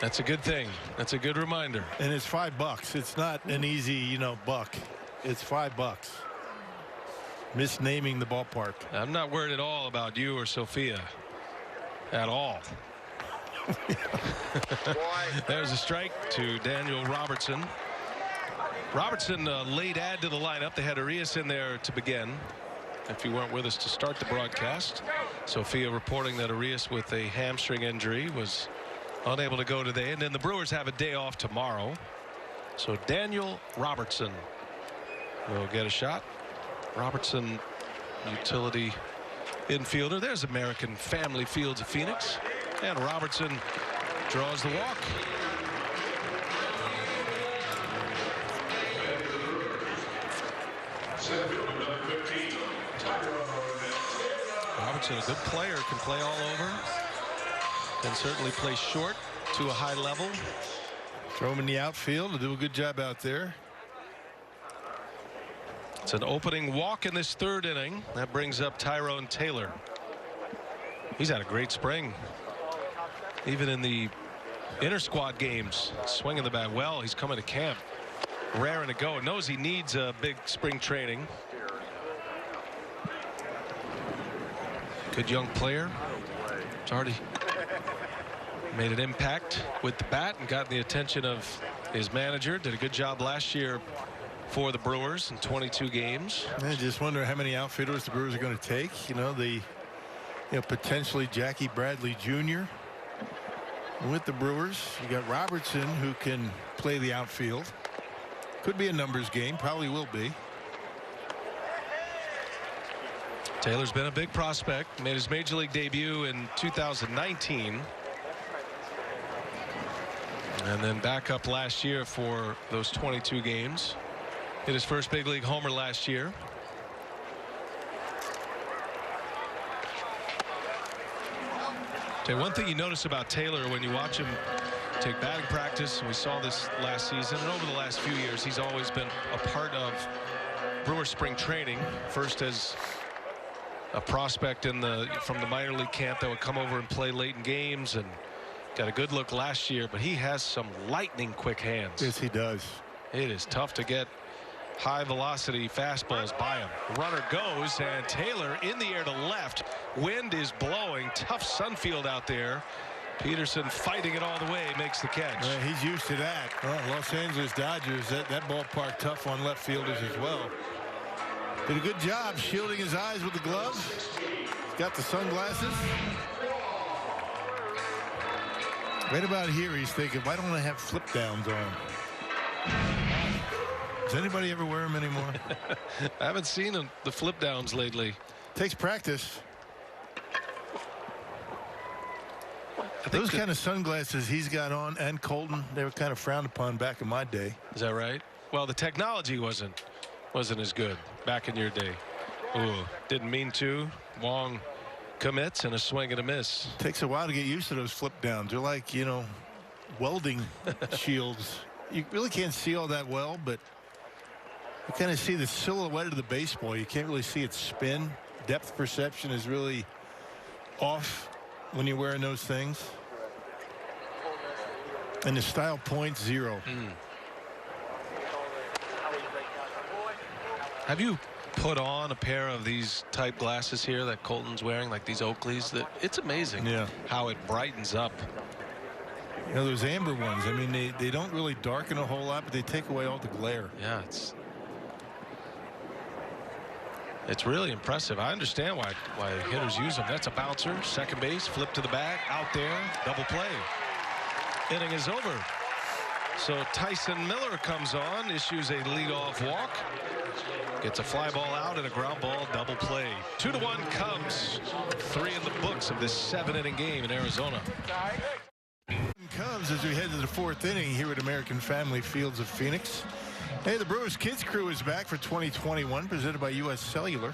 Speaker 1: That's a good thing. That's a good reminder.
Speaker 4: And it's $5. It's not an easy, you know, buck. It's $5. Misnaming the ballpark.
Speaker 1: I'm not worried at all about you or Sophia. At all. There's a strike to Daniel Robertson. Robertson late add to the lineup. They had Arias in there to begin. If you weren't with us to start the broadcast, Sophia reporting that Arias with a hamstring injury was unable to go today, and then the Brewers have a day off tomorrow. So Daniel Robertson will get a shot. Robertson, utility infielder. There's American Family Fields of Phoenix, and Robertson draws the walk. Robertson, a good player, can play all over. Can certainly play short to a high level.
Speaker 4: Throw him in the outfield to do a good job out there.
Speaker 1: It's an opening walk in this 3rd inning. That brings up Tyrone Taylor. He's had a great spring. Even in the inter-squad games, swinging the bat well. He's coming to camp, raring to go. Knows he needs a big spring training. Good young player. He's already made an impact with the bat and gotten the attention of his manager. Did a good job last year for the Brewers in 22 games.
Speaker 4: I just wonder how many outfielders the Brewers are going to take. You know, potentially Jackie Bradley Jr. with the Brewers. You got Robertson, who can play the outfield. Could be a numbers game. Probably will be.
Speaker 1: Taylor's been a big prospect. Made his major league debut in 2019. And then back up last year for those 22 games. Hit his first big league homer last year. Tell you one thing you notice about Taylor when you watch him take batting practice, and we saw this last season and over the last few years, he's always been a part of Brewer spring training. First as a prospect from the minor league camp that would come over and play late in games, and got a good look last year, but he has some lightning quick hands.
Speaker 4: Yes, he does.
Speaker 1: It is tough to get high velocity fastballs by him. Runner goes, and Taylor in the air to left. Wind is blowing. Tough Sunfield out there. Peterson fighting it all the way, makes the catch.
Speaker 4: Yeah, he's used to that. Well, Los Angeles Dodgers, that ballpark tough on left fielders as well. Did a good job shielding his eyes with the glove. He's got the sunglasses. Right about here, he's thinking, why don't I have flip downs on? Does anybody ever wear them anymore?
Speaker 1: I haven't seen the flip downs lately.
Speaker 4: Takes practice. Those kind of sunglasses he's got on, and Colton, they were kind of frowned upon back in my day.
Speaker 1: Is that right? Well, the technology wasn't as good back in your day. Ooh, didn't mean to. Wong commits, and a swing and a miss.
Speaker 4: Takes a while to get used to those flip downs. They're like, you know, welding shields. You really can't see all that well, but you kind of see the silhouette of the baseball. You can't really see its spin. Depth perception is really off when you're wearing those things. And the style point 0.
Speaker 1: Have you put on a pair of these type glasses here that Colton's wearing, like these Oakleys? That it's amazing how it brightens up.
Speaker 4: You know, those amber ones, I mean, they don't really darken a whole lot, but they take away all the glare.
Speaker 1: Yeah, it's really impressive. I understand why hitters use them. That's a bouncer, second base, flip to the back, out there, double play. Inning is over. So Tyson Miller comes on, issues a leadoff walk, gets a fly ball out and a ground ball double play. 2-1 Cubs. 3 in the books of this 7-inning game in Arizona.
Speaker 4: Cubs as we head to the 4th inning here at American Family Fields of Phoenix. Hey, the Brewers Kids Crew is back for 2021, presented by U.S. Cellular.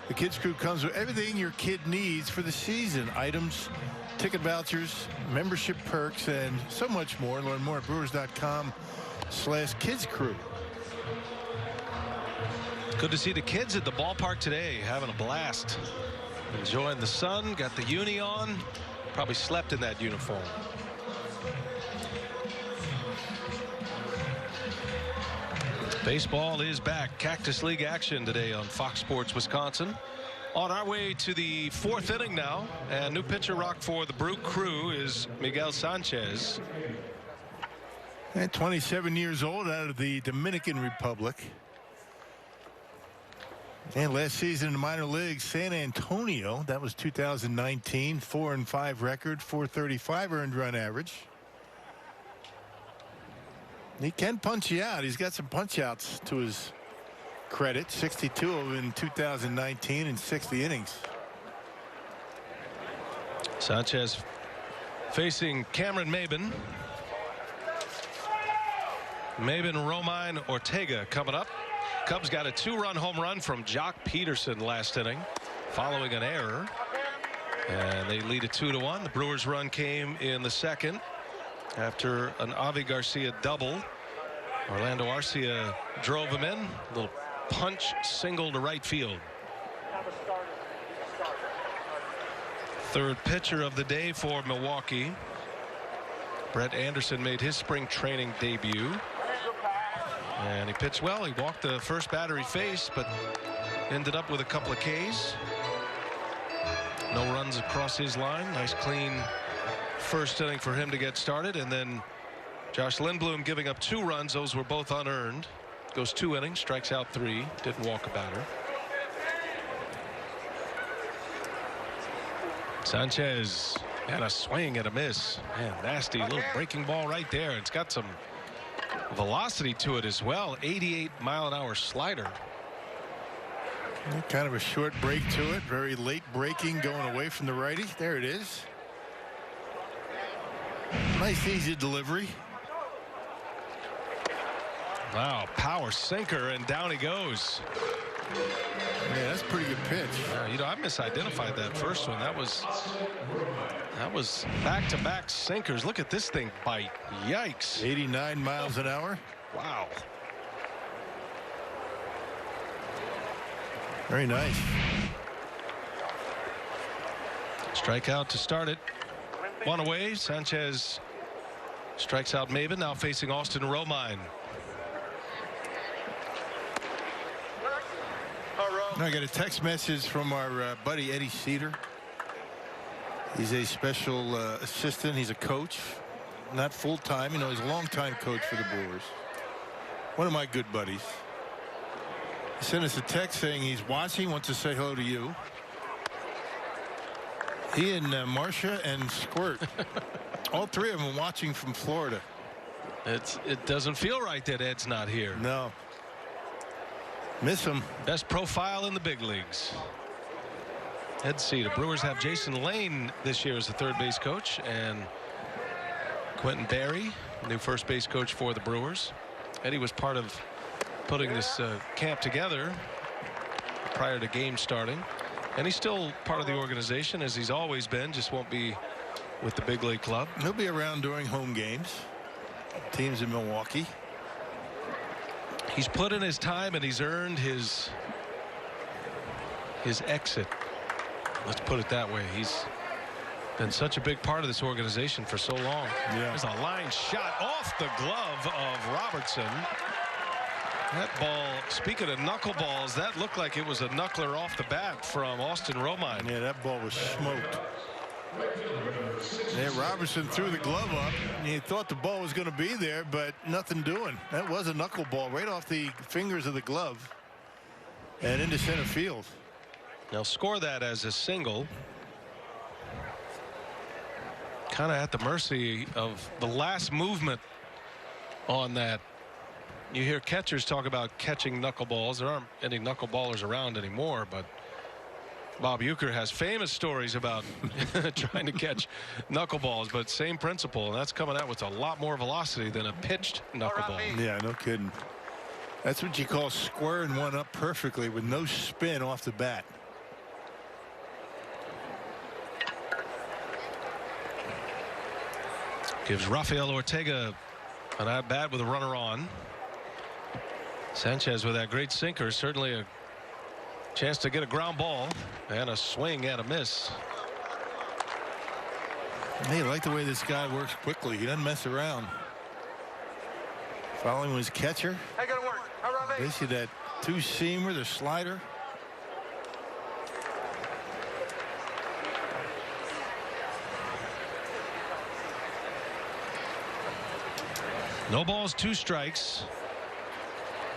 Speaker 4: The Kids Crew comes with everything your kid needs for the season. Items, ticket vouchers, membership perks, and so much more. Learn more at brewers.com/kidscrew.
Speaker 1: Good to see the kids at the ballpark today, having a blast. Enjoying the sun, got the uni on, probably slept in that uniform. Baseball is back. Cactus League action today on Fox Sports Wisconsin. On our way to the 4th inning now, and new pitcher rock for the Brew Crew is Miguel Sanchez.
Speaker 4: And 27 years old, out of the Dominican Republic. And last season in the minor leagues, San Antonio, that was 2019, 4-5 record, 435 earned run average. He can punch you out. He's got some punch outs to his credit. 62 of them in 2019 in 60 innings.
Speaker 1: Sanchez facing Cameron Maben. Maben, Romine, Ortega coming up. Cubs got a 2-run home run from Jock Peterson last inning following an error, and they lead it 2-1. The Brewers run came in the 2nd after an Avi Garcia double. Orlando Arcia drove him in. A little punch single to right field. 3rd pitcher of the day for Milwaukee. Brett Anderson made his spring training debut, and he pitched well. He walked the first batter he faced, but ended up with a couple of Ks. No runs across his line. Nice clean first inning for him to get started, and then Josh Lindblom giving up 2 runs. Those were both unearned. Goes 2 innings, strikes out 3, didn't walk a batter. Sanchez, and a swing and a miss. Man, nasty little breaking ball right there. It's got some velocity to it as well. 88-mile-an-hour slider.
Speaker 4: Kind of a short break to it. Very late breaking, going away from the righty. There it is. Nice easy delivery.
Speaker 1: Wow, power sinker, and down he goes.
Speaker 4: Yeah, that's a pretty good pitch.
Speaker 1: You know, I misidentified that first one. That was back-to-back sinkers. Look at this thing bite. Yikes.
Speaker 4: 89 miles an hour.
Speaker 1: Wow.
Speaker 4: Very nice.
Speaker 1: Strikeout to start it. One away. Sanchez strikes out Maven, now facing Austin Romine.
Speaker 4: I got a text message from our buddy Eddie Cedar. He's a special assistant. He's a coach, not full-time. You know, he's a long-time coach for the Brewers. One of my good buddies. He sent us a text saying he's watching, wants to say hello to you. He and Marcia and Squirt, all three of them watching from Florida.
Speaker 1: It doesn't feel right that Ed's not here.
Speaker 4: No. Miss him.
Speaker 1: Best profile in the big leagues. Ed Cedar. Brewers have Jason Lane this year as the third base coach, and Quentin Barry, new first base coach for the Brewers. Eddie was part of putting this camp together prior to game starting, and he's still part of the organization, as he's always been, just won't be with the big league club.
Speaker 4: He'll be around during home games. Teams in Milwaukee.
Speaker 1: He's put in his time, and he's earned his exit. Let's put it that way. He's been such a big part of this organization for so long.
Speaker 4: Yeah.
Speaker 1: There's a line shot off the glove of Robertson. That ball, speaking of knuckleballs, that looked like it was a knuckler off the bat from Austin Romine.
Speaker 4: Yeah, that ball was smoked. Yeah, Robertson threw the glove up. He thought the ball was going to be there, but nothing doing. That was a knuckleball right off the fingers of the glove and into center field.
Speaker 1: They'll score that as a single. Kind of at the mercy of the last movement on that. You hear catchers talk about catching knuckleballs. There aren't any knuckleballers around anymore, but Bob Uecker has famous stories about trying to catch knuckleballs, but same principle, and that's coming out with a lot more velocity than a pitched knuckleball.
Speaker 4: Yeah, no kidding. That's what you call squaring one up perfectly with no spin off the bat.
Speaker 1: Gives Rafael Ortega an at-bat with a runner on. Sanchez with that great sinker, certainly a chance to get a ground ball and a swing and a miss.
Speaker 4: Hey, I like the way this guy works quickly. He doesn't mess around. Following his catcher.
Speaker 5: Hey, good work.
Speaker 4: Basically that two-seamer, the slider.
Speaker 1: No balls, 2 strikes.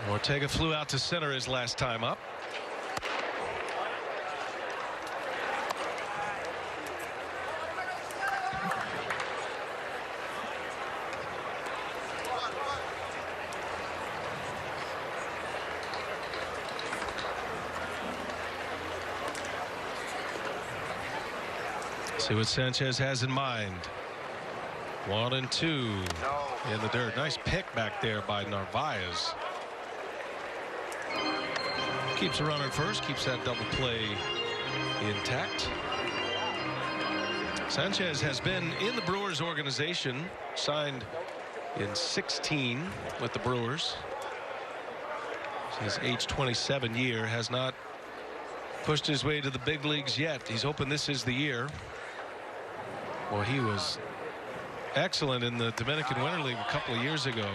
Speaker 1: Ortega flew out to center his last time up. See what Sanchez has in mind. 1 and 2 in the dirt. Nice pick back there by Narvaez. Keeps a runner first, keeps that double play intact. Sanchez has been in the Brewers organization, signed in 16 with the Brewers. His age 27 year, has not pushed his way to the big leagues yet. He's hoping this is the year. Well, he was excellent in the Dominican Winter League a couple of years ago.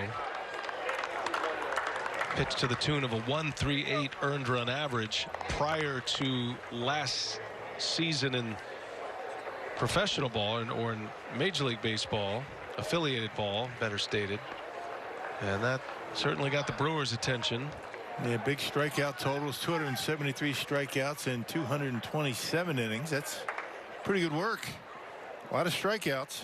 Speaker 1: Pitched to the tune of a 1.38 earned run average prior to last season in professional ball or in Major League Baseball, affiliated ball, better stated. And that certainly got the Brewers' attention.
Speaker 4: Yeah, big strikeout totals, 273 strikeouts in 227 innings. That's pretty good work. A lot of strikeouts.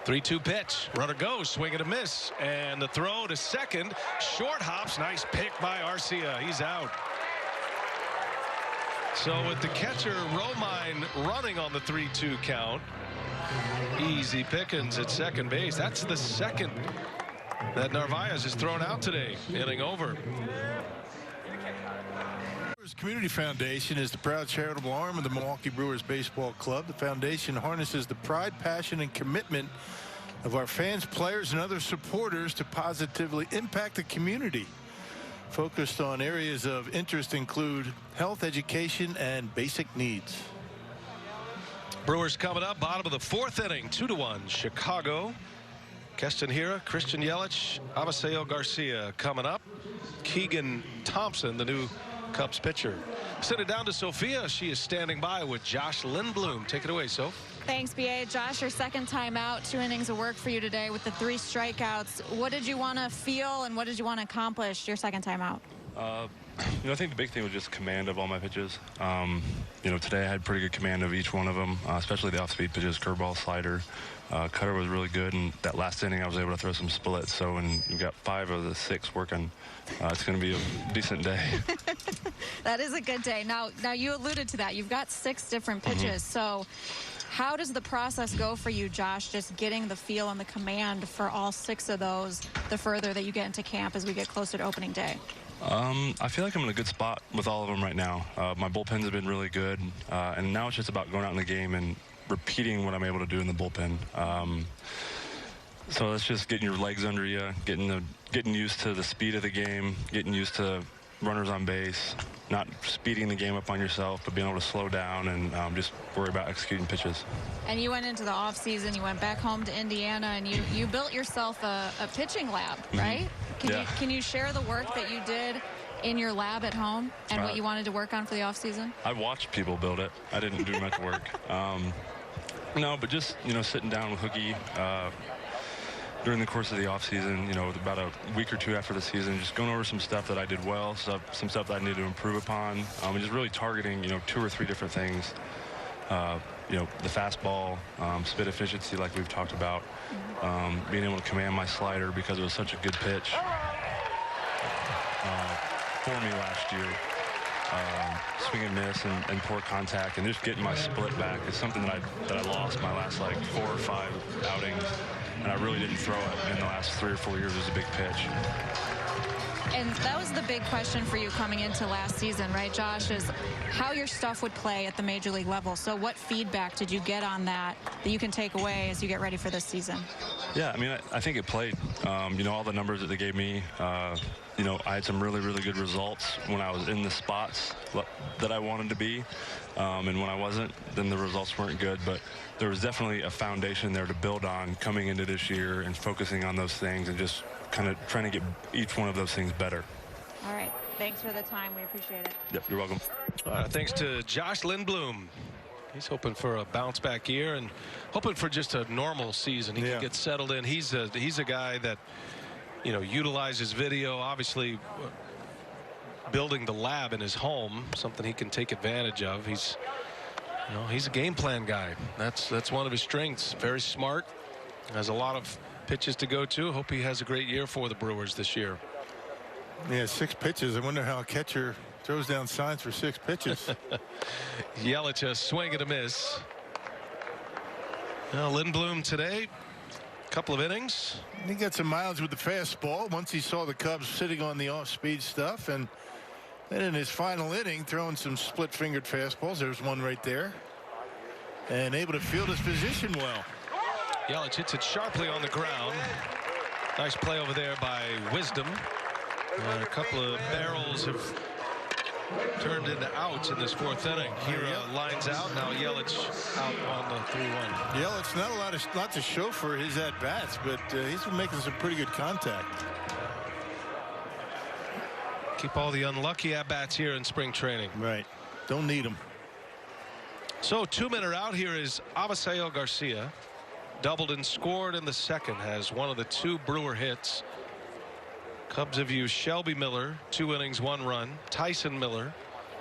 Speaker 1: 3-2 pitch. Runner goes. Swing and a miss. And the throw to second. Short hops. Nice pick by Arcia. He's out. So with the catcher Romine running on the 3-2 count, easy pickings at second base. That's the second that Narvaez has thrown out today. Inning over.
Speaker 4: Community Foundation is the proud charitable arm of the Milwaukee Brewers Baseball Club. The foundation harnesses the pride, passion, and commitment of our fans, players, and other supporters to positively impact the community. Focused on areas of interest include health, education, and basic needs.
Speaker 1: Brewers coming up, bottom of the fourth inning, 2-1 Chicago. Keston Hiura, Christian Yelich, Avisail Garcia coming up. Keegan Thompson, the new Cubs pitcher. Send it down to Sophia. She is standing by with Josh Lindblom. Take it away, Soph.
Speaker 3: Thanks, B.A. Josh, your second time out. 2 innings of work for you today with the 3 strikeouts. What did you want to feel and what did you want to accomplish your second time out?
Speaker 5: I think the big thing was just command of all my pitches. Today I had pretty good command of each one of them, especially the off-speed pitches, curveball, slider. Cutter was really good, and that last inning I was able to throw some splits. So when you got 5 of the 6 working, it's going to be a decent day.
Speaker 3: That is a good day. Now you alluded to that. You've got 6 different pitches. So how does the process go for you, Josh, just getting the feel and the command for all 6 of those the further that you get into camp as we get closer to opening day?
Speaker 5: I feel like I'm in a good spot with all of them right now. My bullpens have been really good, and now it's just about going out in the game and repeating what I'm able to do in the bullpen. So it's just getting your legs under you, getting used to the speed of the game, getting used to runners on base, not speeding the game up on yourself, but being able to slow down and just worry about executing pitches.
Speaker 3: And you went into the offseason, you went back home to Indiana, and you built yourself a pitching lab, right? Can you share the work that you did in your lab at home and what you wanted to work on for the offseason?
Speaker 5: I watched people build it. I didn't do much work. No, but just, sitting down with Hookie during the course of the offseason, about a week or 2 after the season, just going over some stuff that I did well, some stuff that I needed to improve upon, and just really targeting, 2 or 3 different things. The fastball, spit efficiency like we've talked about, being able to command my slider because it was such a good pitch for me last year. Swing and miss and poor contact, and just getting my split back is something that I lost my last 4 or 5 outings, and I really didn't throw it in the last 3 or 4 years. It was a big pitch.
Speaker 3: And that was the big question for you coming into last season, right, Josh, is how your stuff would play at the major league level. So what feedback did you get on that you can take away as you get ready for this season?
Speaker 5: Yeah, I think it played. All the numbers that they gave me, I had some really, really good results when I was in the spots that I wanted to be. And when I wasn't, then the results weren't good. But there was definitely a foundation there to build on coming into this year and focusing on those things and just kind of trying to get each one of those things better.
Speaker 3: All right. Thanks for the time. We appreciate it.
Speaker 5: Yep, you're welcome.
Speaker 1: Thanks to Josh Lindblom. He's hoping for a bounce-back year and hoping for just a normal season. He can get settled in. He's a guy that, utilizes video, obviously building the lab in his home, something he can take advantage of. He's a game plan guy. That's one of his strengths. Very smart. Has a lot of pitches to go to. Hope he has a great year for the Brewers this year.
Speaker 4: Yeah, 6 pitches. I wonder how a catcher throws down signs for 6 pitches.
Speaker 1: Yelich a swing and a miss. Now Lindblom today, a couple of innings.
Speaker 4: He got some mileage with the fastball once he saw the Cubs sitting on the off-speed stuff, and then in his final inning throwing some split-fingered fastballs. There's one right there, and able to field his position well.
Speaker 1: Yelich hits it sharply on the ground. Nice play over there by Wisdom. And a couple of barrels have turned into outs in this 4th inning. Hiura lines out. Now Yelich out on the 3-1.
Speaker 4: Yelich, not a lot to show for his at-bats, but he's been making some pretty good contact.
Speaker 1: Keep all the unlucky at-bats here in spring training.
Speaker 4: Right. Don't need them.
Speaker 1: So 2-men are out. Here is Avisail Garcia. Doubled and scored in the second. Has one of the 2 Brewer hits. Cubs have used Shelby Miller, 2 innings, 1 run. Tyson Miller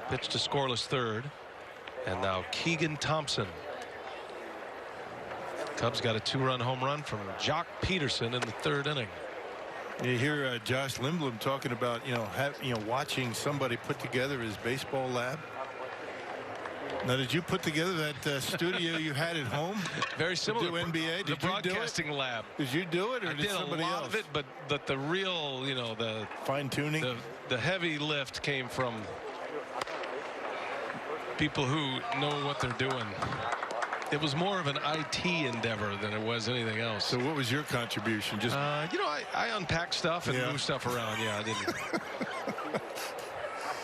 Speaker 1: pitched a scoreless 3rd. And now Keegan Thompson. Cubs got a 2-run home run from Jock Peterson in the 3rd inning.
Speaker 4: You hear Josh Lindblom talking about watching somebody put together his baseball lab. Now, did you put together that studio you had at home?
Speaker 1: Very similar
Speaker 4: to NBA.
Speaker 1: The broadcasting lab.
Speaker 4: Did you do it, or did somebody else?
Speaker 1: A lot of it, but the real, the
Speaker 4: fine tuning,
Speaker 1: the heavy lift came from people who know what they're doing. It was more of an IT endeavor than it was anything else.
Speaker 4: So what was your contribution? Just
Speaker 1: I unpacked stuff and moved stuff around. Yeah, I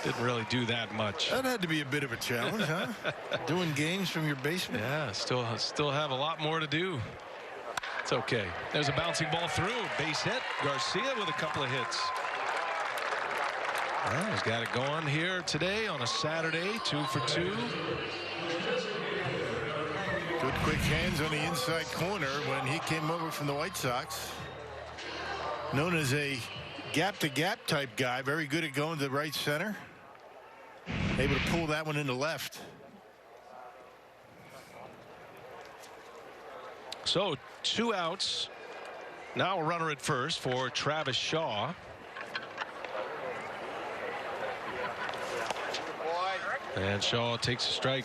Speaker 1: didn't really do that much.
Speaker 4: That had to be a bit of a challenge, huh? Doing games from your basement.
Speaker 1: Yeah, still have a lot more to do. It's okay. There's a bouncing ball through. Base hit. Garcia with a couple of hits. Well, he's got it going here today on a Saturday. 2 for 2.
Speaker 4: Good quick hands on the inside corner when he came over from the White Sox. Known as a gap-to-gap type guy. Very good at going to the right center. Able to pull that one into left.
Speaker 1: So 2 outs. Now a runner at first for Travis Shaw. And Shaw takes a strike.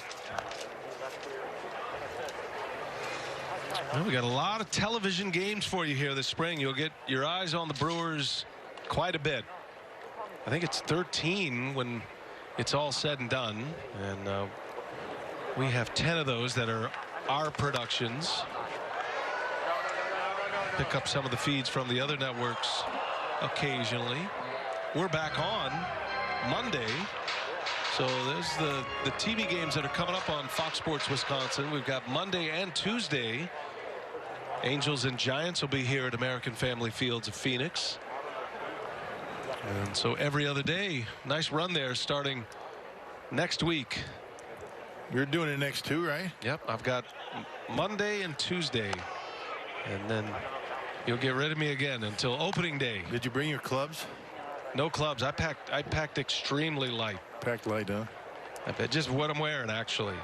Speaker 1: Well, we got a lot of television games for you here this spring. You'll get your eyes on the Brewers quite a bit. I think it's 13 when it's all said and done, and we have 10 of those that are our productions. Pick up some of the feeds from the other networks occasionally. We're back on Monday, so there's the TV games that are coming up on Fox Sports Wisconsin. We've got Monday and Tuesday. Angels and Giants will be here at American Family Fields of Phoenix. And so every other day. Nice run there starting next week.
Speaker 4: You're doing it next 2, right?
Speaker 1: Yep, I've got Monday and Tuesday, and then you'll get rid of me again until opening day.
Speaker 4: Did you bring your clubs?
Speaker 1: No clubs. I packed extremely light.
Speaker 4: Packed light, huh?
Speaker 1: I bet just what I'm wearing, actually.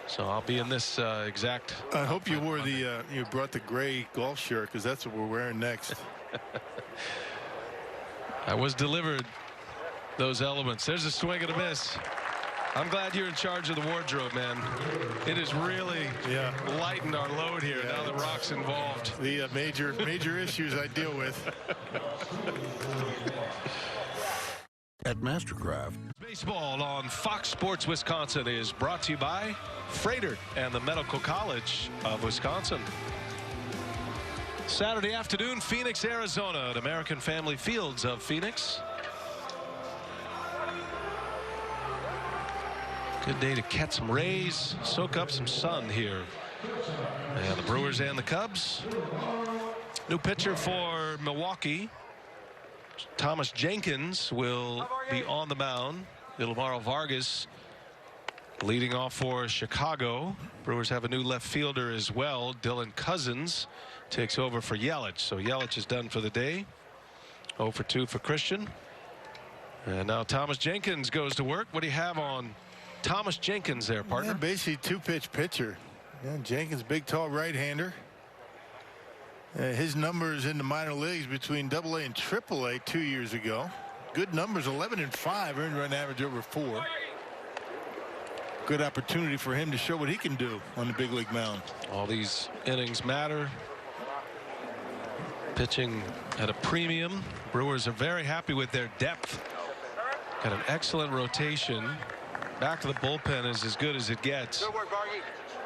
Speaker 1: So I'll be in this exact.
Speaker 4: I hope you wore you brought the gray golf shirt, because that's what we're wearing next.
Speaker 1: I was delivered those elements. There's a swing and a miss. I'm glad you're in charge of the wardrobe, man. It has really lightened our load here now that Rock's involved.
Speaker 4: The major issues I deal with.
Speaker 6: At Mastercraft.
Speaker 1: Baseball on Fox Sports Wisconsin is brought to you by Freighter and the Medical College of Wisconsin. Saturday afternoon, Phoenix, Arizona at American Family Fields of Phoenix. Good day to catch some rays, soak up some sun here. And the Brewers and the Cubs. New pitcher for Milwaukee. Thomas Jenkins will be on the mound. Ilmaro Vargas leading off for Chicago. Brewers have a new left fielder as well. Dylan Cousins takes over for Yelich. So Yelich is done for the day. 0 for 2 for Christian. And now Thomas Jenkins goes to work. What do you have on Thomas Jenkins there, partner?
Speaker 4: Yeah, basically 2-pitch pitcher. Yeah, Jenkins, big, tall right-hander. His numbers in the minor leagues between AA and AAA 2 years ago. Good numbers, 11 and 5, earned run average over 4. Good opportunity for him to show what he can do on the big league mound.
Speaker 1: All these innings matter. Pitching at a premium. Brewers are very happy with their depth. Got an excellent rotation. Back of the bullpen is as good as it gets.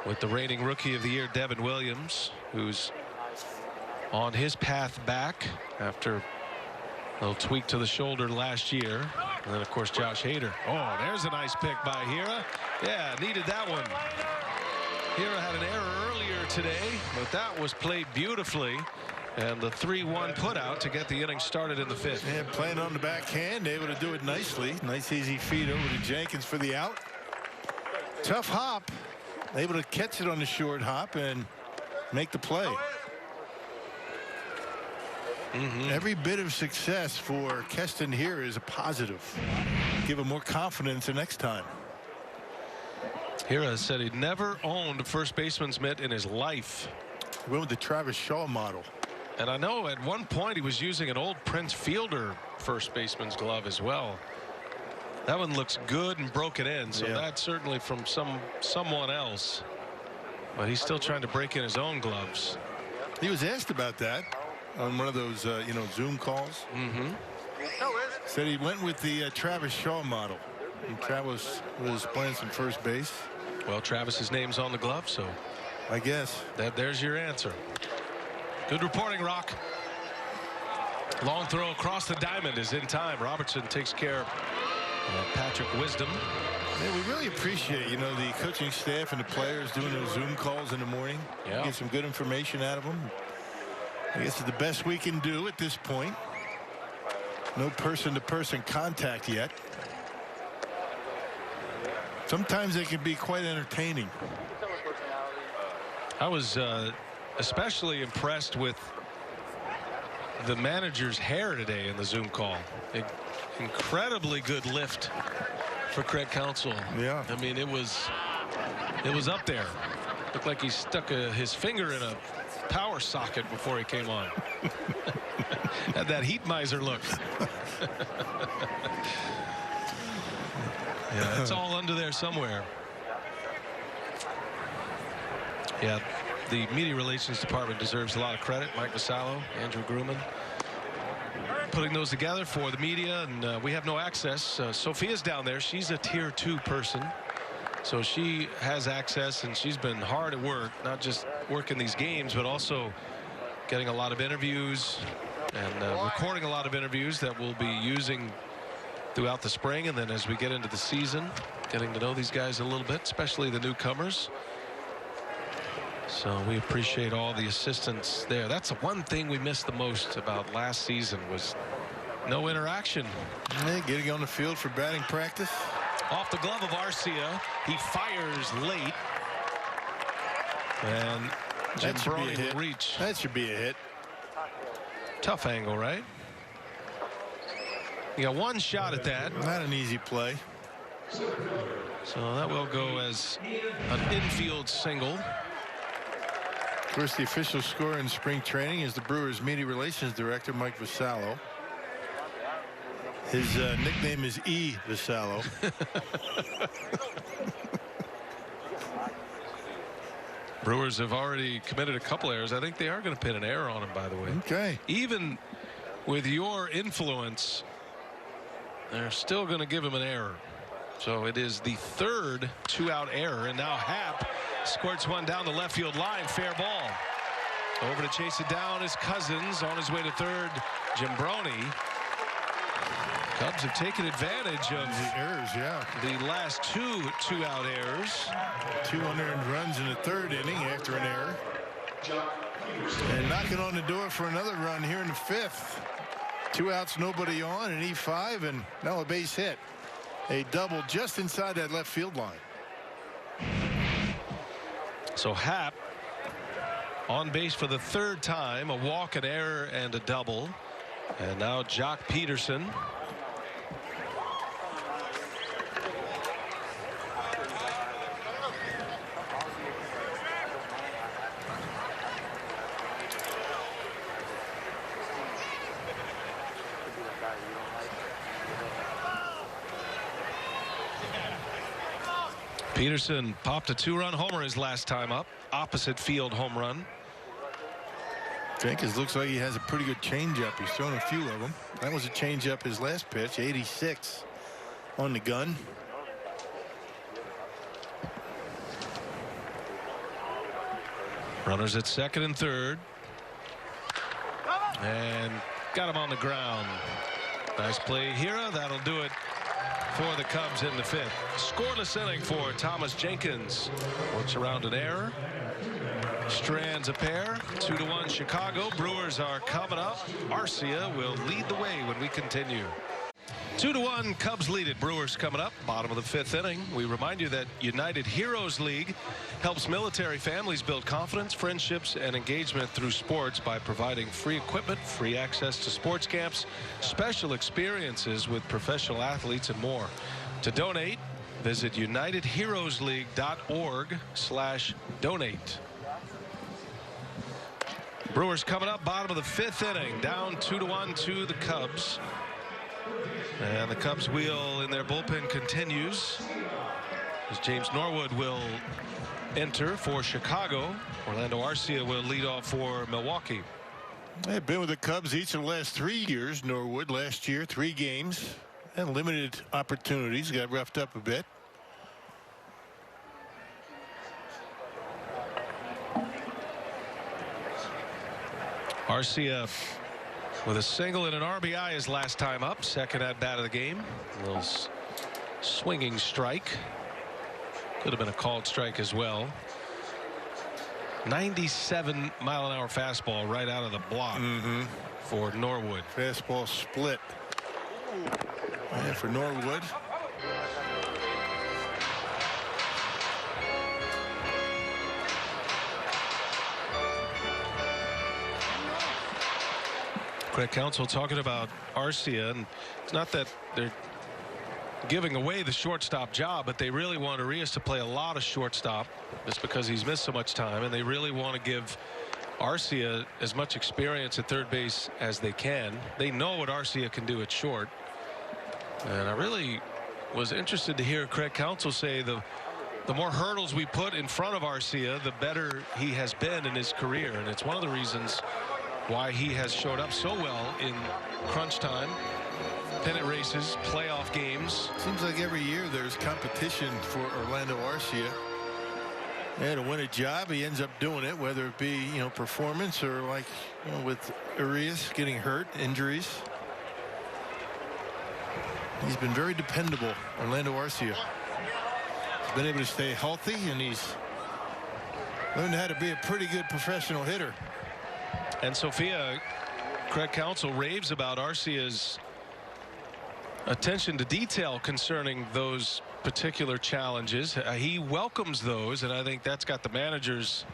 Speaker 1: With the reigning Rookie of the Year, Devin Williams, who's on his path back after a little tweak to the shoulder last year. And then, of course, Josh Hader. Oh, there's a nice pick by Hira. Yeah, needed that one. Hira had an error earlier today, but that was played beautifully. And the 3-1 put out to get the inning started in the 5th.
Speaker 4: And playing on the backhand, able to do it nicely. Nice easy feed over to Jenkins for the out. Tough hop. Able to catch it on the short hop and make the play. Every bit of success for Keston here is a positive. Give him more confidence the next time.
Speaker 1: Hira said he'd never owned a first baseman's mitt in his life.
Speaker 4: He went with the Travis Shaw model.
Speaker 1: And I know at one point he was using an old Prince Fielder first baseman's glove as well. That one looks good and broken in, so that's certainly from someone else. But he's still trying to break in his own gloves.
Speaker 4: He was asked about that on one of those, you know, Zoom calls. Said he went with the Travis Shaw model. And Travis was playing some first base.
Speaker 1: Well, Travis's name's on the glove, so
Speaker 4: I guess
Speaker 1: there's your answer. Good reporting, Rock. Long throw across the diamond is in time. Robertson takes care of Patrick Wisdom.
Speaker 4: Yeah, we really appreciate, you know, the coaching staff and the players doing those Zoom calls in the morning.
Speaker 1: Yeah.
Speaker 4: Get some good information out of them. I guess it's the best we can do at this point. No person-to-person contact yet. Sometimes they can be quite entertaining.
Speaker 1: I was especially impressed with the manager's hair today in the Zoom call. Incredibly good lift for Craig Counsell.
Speaker 4: Yeah.
Speaker 1: I mean, it was up there. Looked like he stuck his finger in a power socket before he came on. Had that heat miser look. Yeah, it's all under there somewhere. Yeah, the media relations department deserves a lot of credit. Mike Vasallo, Andrew Grumman, putting those together for the media, and we have no access. Sophia's down there. She's a tier 2 person, so she has access, and she's been hard at work, not just working these games, but also getting a lot of interviews and recording a lot of interviews that we'll be using throughout the spring, and then as we get into the season, getting to know these guys a little bit, especially the newcomers. So we appreciate all the assistance there. That's the one thing we missed the most about last season, was no interaction.
Speaker 4: Yeah, getting on the field for batting practice.
Speaker 1: Off the glove of Arcia, he fires late, and Jim Brony will reach.
Speaker 4: That should be a hit.
Speaker 1: Tough angle, right? You got one shot at that.
Speaker 4: Not an easy play.
Speaker 1: So that will go as an infield single.
Speaker 4: Of course, the official scorer in spring training is the Brewers media relations director, Mike Vasallo. His nickname is E. Vasallo.
Speaker 1: Brewers have already committed a couple errors. I think they are going to pin an error on him, by the way.
Speaker 4: Okay.
Speaker 1: Even with your influence, they're still going to give him an error. So it is the third 2-out error, and now Happ squirts one down the left field line. Fair ball. Over to chase it down is Cousins. On his way to third, Jim Brony. Cubs have taken advantage of
Speaker 4: the errors,
Speaker 1: the last 2-out errors.
Speaker 4: 2 unearned runs in the third inning after an error. And knocking on the door for another run here in the fifth. 2 outs, nobody on, an E5, and now a base hit. A double just inside that left field line.
Speaker 1: So Happ on base for the third time, a walk, an error, and a double. And now Jock Peterson. Peterson popped a 2-run homer his last time up. Opposite field home run.
Speaker 4: Jenkins looks like he has a pretty good changeup. He's thrown a few of them. That was a changeup his last pitch. 86 on the gun.
Speaker 1: Runners at second and third. And got him on the ground. Nice play here. That'll do it for the Cubs in the fifth. Scoreless inning for Thomas Jenkins. Works around an error. Strands a pair. 2-1 Chicago. Brewers are coming up. Arcia will lead the way when we continue. 2-1 Cubs lead it. Brewers coming up. Bottom of the fifth inning. We remind you that United Heroes League helps military families build confidence, friendships, and engagement through sports by providing free equipment, free access to sports camps, special experiences with professional athletes, and more. To donate, visit UnitedHeroesLeague.org/donate. Brewers coming up, bottom of the 5th inning, down 2-1 to the Cubs. And the Cubs wheel in their bullpen continues as James Norwood will enter for Chicago. Orlando Arcia will lead off for Milwaukee.
Speaker 4: They've been with the Cubs each of the last 3 years. Norwood last year, 3 games and limited opportunities. Got roughed up a bit.
Speaker 1: Arcia with a single and an RBI his last time up. Second at bat of the game. A little swinging strike. Could have been a called strike as well. 97-mile-an-hour fastball right out of the block for Norwood.
Speaker 4: Fastball split. And for Norwood.
Speaker 1: Craig Counsell talking about Arcia, and it's not that they're giving away the shortstop job, but they really want Arias to play a lot of shortstop just because he's missed so much time, and they really want to give Arcia as much experience at third base as they can. They know what Arcia can do at short, and I really was interested to hear Craig Counsell say the more hurdles we put in front of Arcia, the better he has been in his career, and it's one of the reasons why he has showed up so well in crunch time, pennant races, playoff games.
Speaker 4: Seems like every year there's competition for Orlando Arcia. Yeah, to win a job, he ends up doing it, whether it be, performance or like, with Arias getting hurt, injuries. He's been very dependable, Orlando Arcia. He's been able to stay healthy, and he's learned how to be a pretty good professional hitter.
Speaker 1: And Sophia, Craig Counsell raves about Arcia's attention to detail concerning those particular challenges. He welcomes those, and I think that's got the managers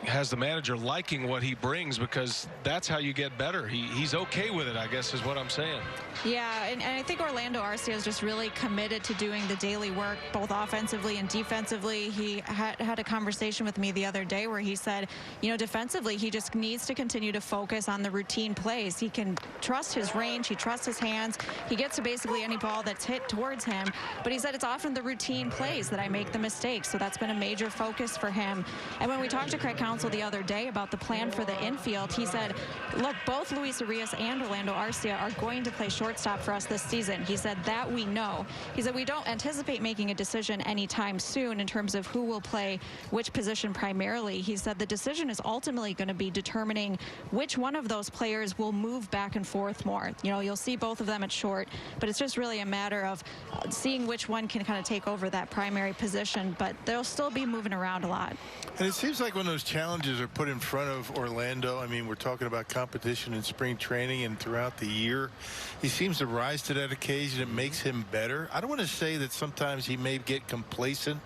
Speaker 1: has the manager liking what he brings, because that's how you get better. He's okay with it, I guess, is what I'm saying.
Speaker 3: Yeah, and I think Orlando Arcia is just really committed to doing the daily work, both offensively and defensively. He had a conversation with me the other day where he said, defensively, he just needs to continue to focus on the routine plays. He can trust his range. He trusts his hands. He gets to basically any ball that's hit towards him. But he said it's often the routine plays that I make the mistakes. So that's been a major focus for him. And when we talked to Craig Counsell the other day about the plan for the infield, he said, look, both Luis Arias and Orlando Arcia are going to play shortstop for us this season. He said that we know. He said we don't anticipate making a decision anytime soon in terms of who will play which position primarily. He said the decision is ultimately going to be determining which one of those players will move back and forth more. You'll see both of them at short, but it's just really a matter of seeing which one can kind of take over that primary position, but they'll still be moving around a lot.
Speaker 4: And it seems like when those challenges are put in front of Orlando, I mean, we're talking about competition in spring training and throughout the year, he seems to rise to that occasion. It makes him better. I don't want to say that sometimes he may get complacent.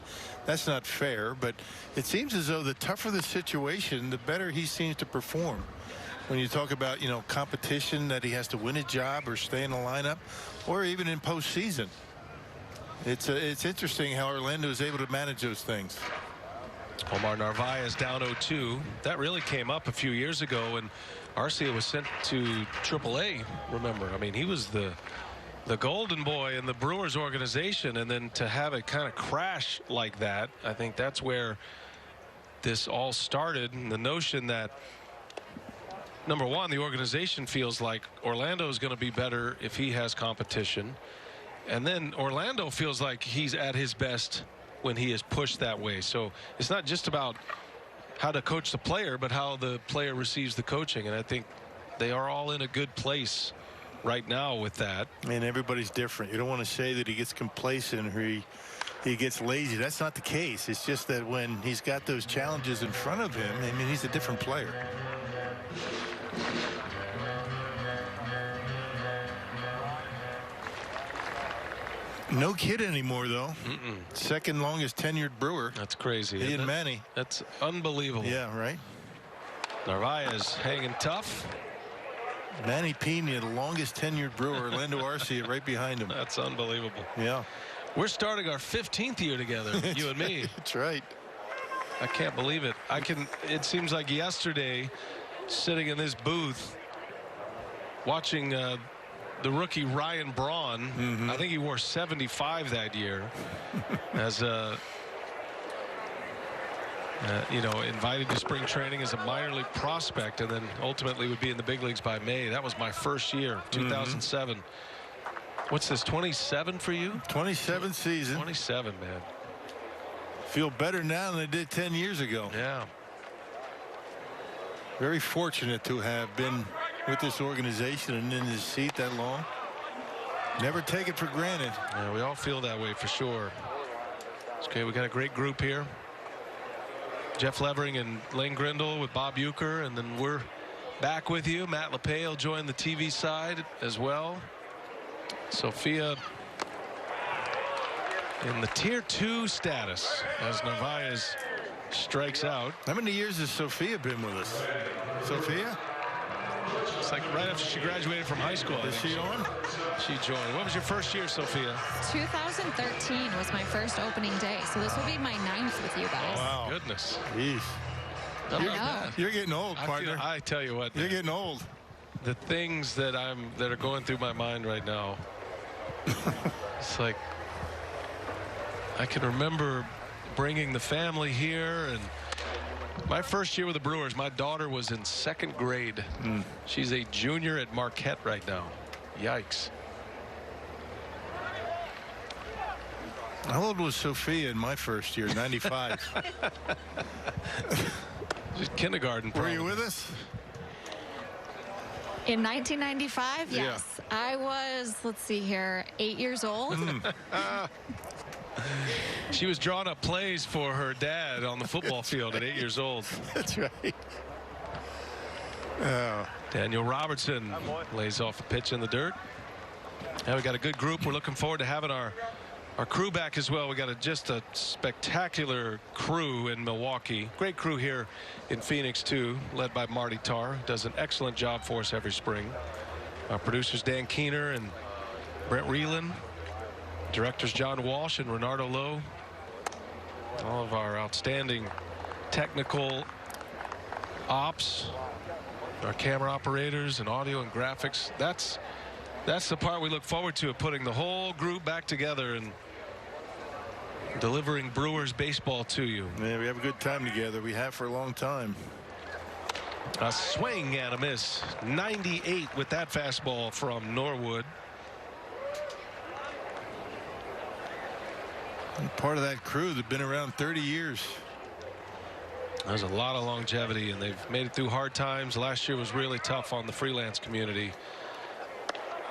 Speaker 4: That's not fair, but it seems as though the tougher the situation, the better he seems to perform. When you talk about, competition, that he has to win a job or stay in the lineup, or even in postseason. It's interesting how Orlando is able to manage those things.
Speaker 1: Omar Narvaez down 0-2. That really came up a few years ago when Arcia was sent to AAA. Remember, I mean, he was the golden boy in the Brewers organization, and then to have it kind of crash like that, I think that's where this all started. And the notion that, number one, the organization feels like Orlando is going to be better if he has competition, and then Orlando feels like he's at his best when he is pushed that way. So it's not just about how to coach the player, but how the player receives the coaching, and I think they are all in a good place right now with that.
Speaker 4: And everybody's different. You don't want to say that he gets complacent or he gets lazy. That's not the case. It's just that when he's got those challenges in front of him, I mean, he's a different player. No kid anymore, though. Second longest tenured Brewer.
Speaker 1: That's crazy.
Speaker 4: He and Manny.
Speaker 1: That's unbelievable.
Speaker 4: Yeah, right.
Speaker 1: Narvaez hanging tough.
Speaker 4: Manny Pena, the longest tenured Brewer. Orlando Arcia right behind him.
Speaker 1: That's unbelievable.
Speaker 4: Yeah.
Speaker 1: We're starting our 15th year together, you and me.
Speaker 4: That's right.
Speaker 1: I can't believe it. It seems like yesterday, sitting in this booth, watching the rookie Ryan Braun. I think he wore 75 that year, as a invited to spring training as a minor league prospect, and then ultimately would be in the big leagues by May. That was my first year, 2007. What's this, 27 for you?
Speaker 4: 27 season.
Speaker 1: 27, man.
Speaker 4: Feel better now than I did 10 years ago.
Speaker 1: Yeah.
Speaker 4: Very fortunate to have been with this organization and in this seat that long. Never take it for granted.
Speaker 1: Yeah, we all feel that way for sure. Okay, we got a great group here. Jeff Levering and Lane Grindle with Bob Uecker, and then we're back with you. Matt LePay will join the TV side as well. Sophia in the tier 2 status as Narvaez strikes out.
Speaker 4: How many years has Sophia been with us? Sophia?
Speaker 1: It's like right after she graduated from high school.
Speaker 4: Is she on?
Speaker 1: She joined. What was your first year, Sophia?
Speaker 3: 2013 was my first opening day, so this will be my 9th with you guys.
Speaker 4: Wow.
Speaker 1: Goodness.
Speaker 4: Jeez. You're getting old, partner.
Speaker 1: I tell you what.
Speaker 4: You're getting old.
Speaker 1: The things that are going through my mind right now. It's like I can remember bringing the family here, and my first year with the Brewers, my daughter was in 2nd grade. She's a junior at Marquette right now. Yikes.
Speaker 4: How old was Sophia in my first year? 95.
Speaker 1: Just kindergarten.
Speaker 4: Were you with us?
Speaker 3: In 1995, yes. I was, let's see here, 8 years old.
Speaker 1: She was drawing up plays for her dad on the football field at 8 years old.
Speaker 4: That's right.
Speaker 1: Daniel Robertson lays off a pitch in the dirt. And we got a good group. We're looking forward to having our crew back as well. We got just a spectacular crew in Milwaukee. Great crew here in Phoenix too, led by Marty Tarr. Does an excellent job for us every spring. Our producers Dan Keener and Brent Reeland. Directors John Walsh and Renardo Lowe. All of our outstanding technical ops, our camera operators and audio and graphics. That's the part we look forward to, putting the whole group back together and delivering Brewers baseball to you.
Speaker 4: Yeah, we have a good time together. We have for a long time.
Speaker 1: A swing and a miss. 98 with that fastball from Norwood.
Speaker 4: And part of that crew that's been around 30 years.
Speaker 1: There's a lot of longevity, and they've made it through hard times. Last year was really tough on the freelance community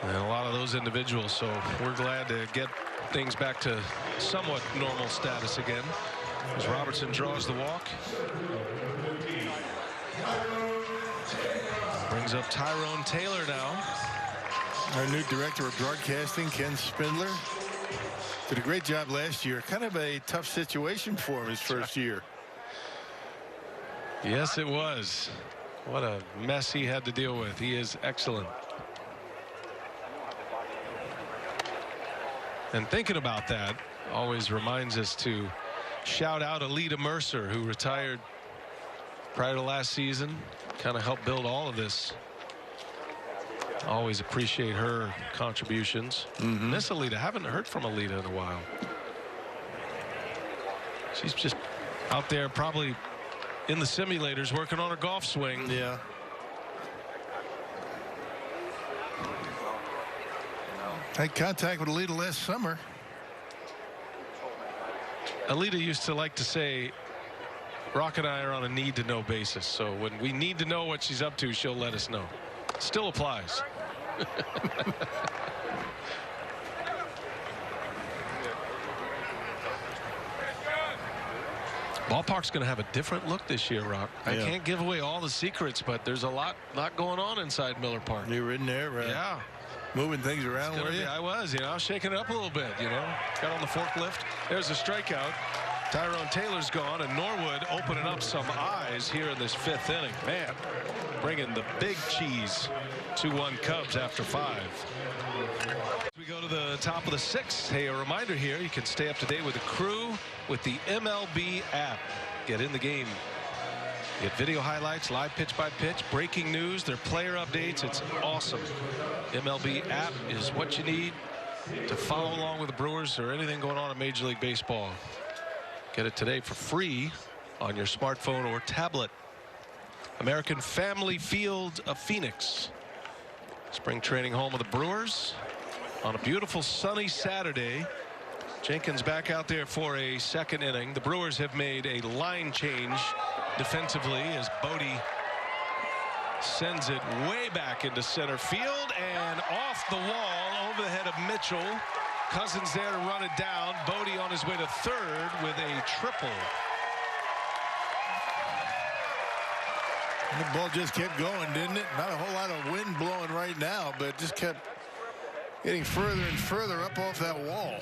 Speaker 1: and a lot of those individuals, so we're glad to get things back to somewhat normal status again as Robertson draws the walk. Brings up Tyrone Taylor now.
Speaker 4: Our new director of broadcasting, Ken Spindler, did a great job last year. Kind of a tough situation for him his first year.
Speaker 1: Yes, it was. What a mess he had to deal with. He is excellent. And thinking about that always reminds us to shout out Alita Mercer, who retired prior to last season. Kind of helped build all of this. Always appreciate her contributions. Miss Alita. Haven't heard from Alita in a while. She's just out there probably in the simulators working on her golf swing.
Speaker 4: Yeah. I had contact with Alita last summer.
Speaker 1: Alita used to like to say, Rock and I are on a need-to-know basis. So when we need to know what she's up to, she'll let us know. Still applies. Ballpark's going to have a different look this year, Rock. I can't give away all the secrets, but there's a lot going on inside Miller Park.
Speaker 4: You were in there, right?
Speaker 1: Yeah.
Speaker 4: Moving things around, were you?
Speaker 1: I was, I was shaking it up a little bit, Got on the forklift. There's a strikeout. Tyrone Taylor's gone, and Norwood opening up some eyes here in this 5th inning. Man, bringing the big cheese. 2-1 Cubs after 5. We go to the top of the 6th. Hey, a reminder here, you can stay up to date with the crew with the MLB app. get in the game. Get video highlights, live pitch by pitch, breaking news, their player updates. It's awesome. MLB app is what you need to follow along with the Brewers or anything going on in Major League Baseball. Get it today for free on your smartphone or tablet. American Family Field of Phoenix. Spring training home of the Brewers on a beautiful sunny Saturday. Jenkins back out there for a second inning. The Brewers have made a line change defensively as Bodie sends it way back into center field and off the wall over the head of Mitchell. Cousins there to run it down. Bodie on his way to third with a triple.
Speaker 4: And the ball just kept going, didn't it? Not a whole lot of wind blowing right now, but it just kept getting further and further up off that wall.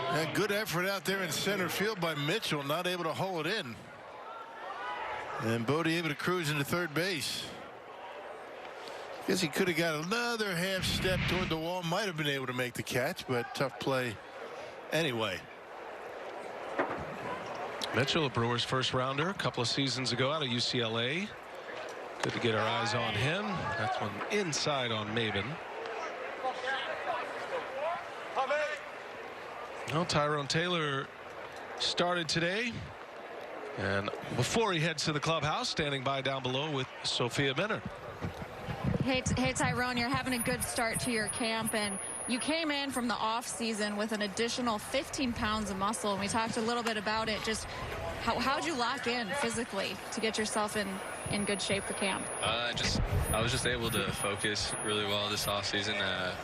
Speaker 4: And good effort out there in center field by Mitchell, not able to hold it in. And Bodie able to cruise into third base. Guess he could have got another half step toward the wall. Might have been able to make the catch, but tough play anyway.
Speaker 1: Mitchell, a Brewers first rounder a couple of seasons ago out of UCLA. Good to get our eyes on him. That's one inside on Maben. Well, Tyrone Taylor started today. And before he heads to the clubhouse, standing by down below with Sophia Minner.
Speaker 3: Hey, Tyrone, you're having a good start to your camp, and you came in from the off season with an additional 15 pounds of muscle, and we talked a little bit about it. Just how'd you lock in physically to get yourself in good shape for camp?
Speaker 7: I was just able to focus really well this off season.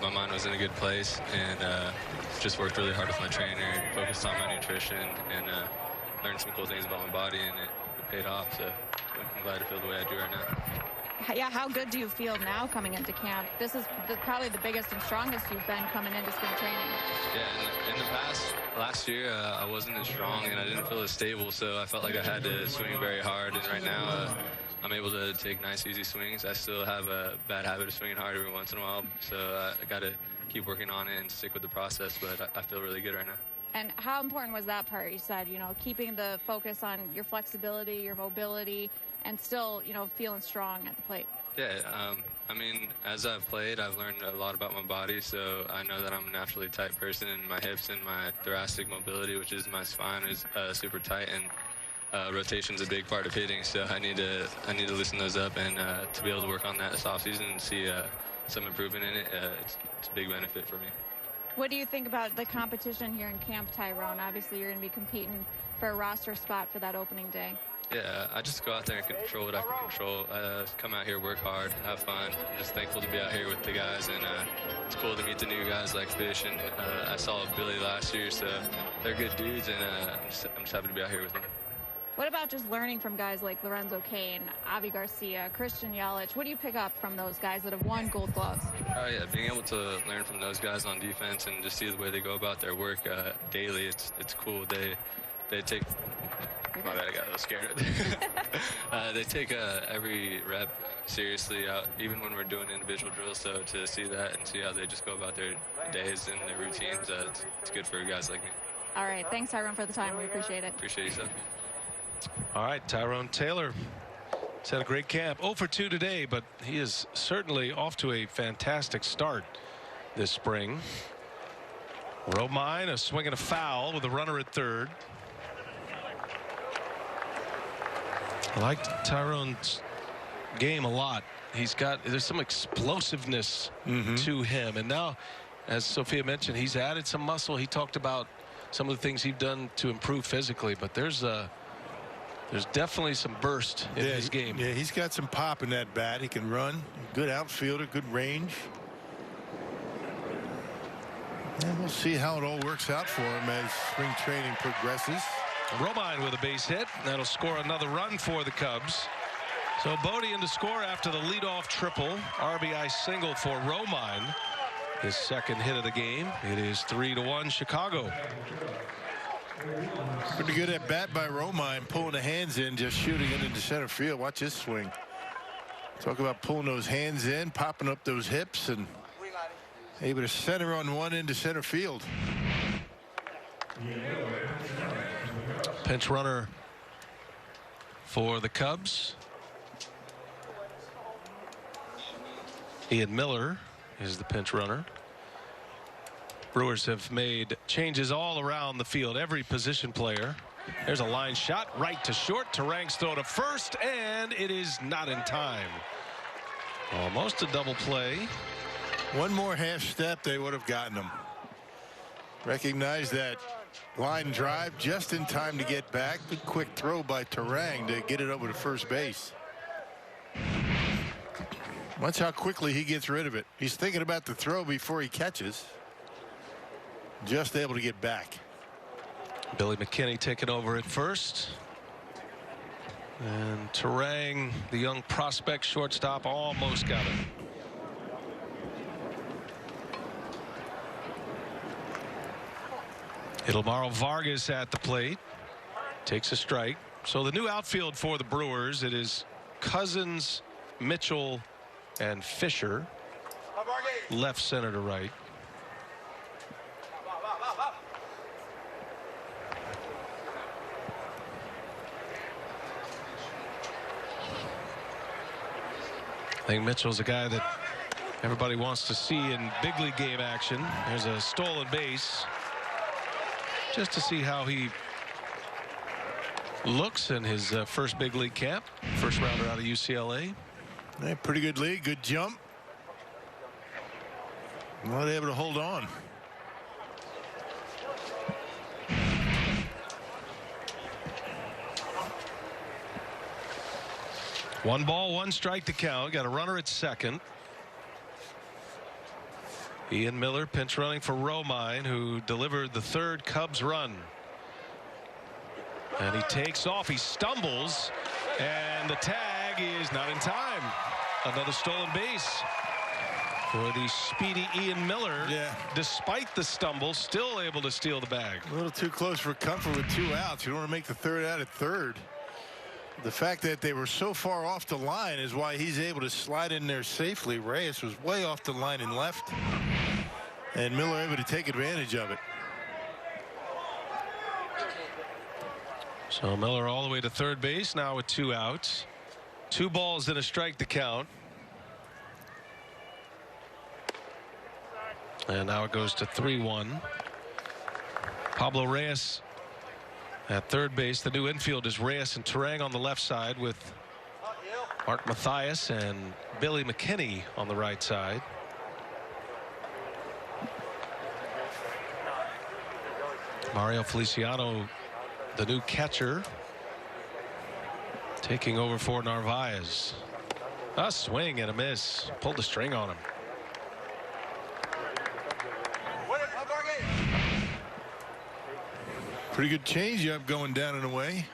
Speaker 7: My mind was in a good place, and just worked really hard with my trainer, focused on my nutrition, and learned some cool things about my body, and it paid off. So I'm glad to feel the way I do right now.
Speaker 3: Yeah, how good do you feel now coming into camp? This is probably the biggest and strongest you've been coming into spring training.
Speaker 7: Yeah, in the past, last year, I wasn't as strong and I didn't feel as stable, so I felt like I had to swing very hard. And right now, I'm able to take nice, easy swings. I still have a bad habit of swinging hard every once in a while, so I got to keep working on it and stick with the process, but I feel really good right now.
Speaker 3: And how important was that part? You said, keeping the focus on your flexibility, your mobility, and still, feeling strong at the plate.
Speaker 7: Yeah, I mean, as I've played, I've learned a lot about my body, so I know that I'm a naturally tight person, and my hips and my thoracic mobility, which is my spine, is super tight, and rotation's a big part of hitting, so I need to loosen those up, and to be able to work on that this offseason and see some improvement in it, it's a big benefit for me.
Speaker 3: What do you think about the competition here in camp, Tyrone? Obviously, you're going to be competing for a roster spot for that opening day.
Speaker 7: Yeah, I just go out there and control what I can control. Come out here, work hard, have fun. I'm just thankful to be out here with the guys, and it's cool to meet the new guys like Fish, and I saw Billy last year, so they're good dudes, and I'm just happy to be out here with them.
Speaker 3: What about just learning from guys like Lorenzo Cain, Avi Garcia, Christian Yelich? What do you pick up from those guys that have won Gold Gloves?
Speaker 7: Oh, yeah, being able to learn from those guys on defense and just see the way they go about their work daily, it's cool. They take... My bad, I got a little scared. They take every rep seriously, even when we're doing individual drills. So to see that and see how they just go about their days and their routines, it's good for guys like me.
Speaker 3: All right, thanks, Tyrone, for the time. We appreciate it.
Speaker 7: Appreciate you, sir.
Speaker 1: All right, Tyrone Taylor has had a great camp. 0 for 2 today, but he is certainly off to a fantastic start this spring. Romine, a swing and a foul with a runner at third. I liked Tyrone's game a lot. There's some explosiveness to him, and now, as Sophia mentioned, he's added some muscle. He talked about some of the things he's done to improve physically, but there's definitely some burst in his game.
Speaker 4: Yeah, he's got some pop in that bat. He can run. Good outfielder, good range. And we'll see how it all works out for him as spring training progresses.
Speaker 1: Romine with a base hit. That'll score another run for the Cubs. So Bodie in to score after the leadoff triple. RBI single for Romine. His second hit of the game. It is 3-1 Chicago.
Speaker 4: Pretty good at bat by Romine, pulling the hands in, just shooting it into center field. Watch his swing. Talk about pulling those hands in, popping up those hips, and able to center on one into center field.
Speaker 1: Pinch runner for the Cubs. Ian Miller is the pinch runner. Brewers have made changes all around the field, every position player. There's a line shot right to short. Turang's throw to first, and it is not in time. Almost a double play.
Speaker 4: One more half step, they would have gotten him. Recognize that line drive just in time to get back. Good quick throw by Turang to get it over to first base. Watch how quickly he gets rid of it. He's thinking about the throw before he catches. Just able to get back.
Speaker 1: Billy McKinney taking over at first. And Turang, the young prospect shortstop, almost got it. Idelmaro Vargas at the plate. Takes a strike. So the new outfield for the Brewers, it is Cousins, Mitchell, and Fisher. Left, center to right. I think Mitchell's a guy that everybody wants to see in big league game action. There's a stolen base. Just to see how he looks in his first big league camp. First rounder out of UCLA.
Speaker 4: Yeah, pretty good league. Good jump. Not able to hold on.
Speaker 1: One ball, one strike to count. Got a runner at second. Ian Miller pinch running for Romine, who delivered the third Cubs run. And he takes off. He stumbles, and the tag is not in time. Another stolen base for the speedy Ian Miller.
Speaker 4: Yeah.
Speaker 1: Despite the stumble, still able to steal the bag.
Speaker 4: A little too close for comfort with 2 outs. You don't want to make the third out at third. The fact that they were so far off the line is why he's able to slide in there safely. Reyes was way off the line and left, and Miller able to take advantage of it.
Speaker 1: So Miller all the way to third base now with 2 outs. 2 balls and a strike to count. And now it goes to 3-1. Pablo Reyes at third base. The new infield is Reyes and Turang on the left side, with Mark Mathias and Billy McKinney on the right side. Mario Feliciano, the new catcher, taking over for Narvaez. A swing and a miss. Pulled the string on him.
Speaker 4: Pretty good changeup going down and away.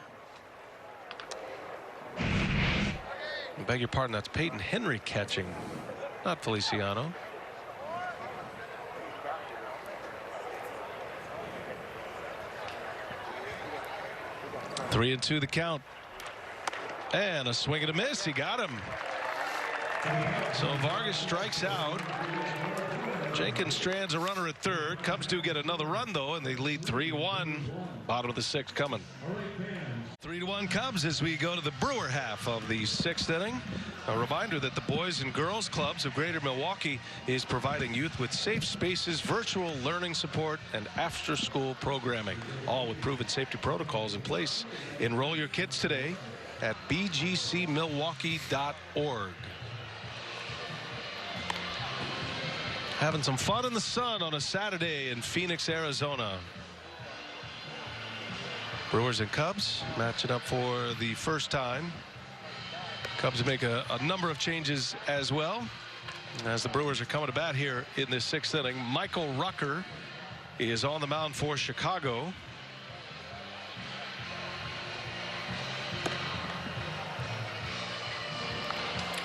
Speaker 1: I beg your pardon, that's Peyton Henry catching, not Feliciano. Three and 2 the count. And a swing and a miss. He got him. So Vargas strikes out. Jenkins strands a runner at third. Cubs do get another run, though, and they lead 3-1. Bottom of the 6th coming. 3-1 Cubs as we go to the Brewer half of the 6th inning. A reminder that the Boys and Girls Clubs of Greater Milwaukee is providing youth with safe spaces, virtual learning support, and after-school programming, all with proven safety protocols in place. Enroll your kids today at bgcmilwaukee.org. Having some fun in the sun on a Saturday in Phoenix, Arizona. Brewers and Cubs matching up for the first time. Cubs make a number of changes as well, as the Brewers are coming to bat here in this 6th inning. Michael Rucker is on the mound for Chicago.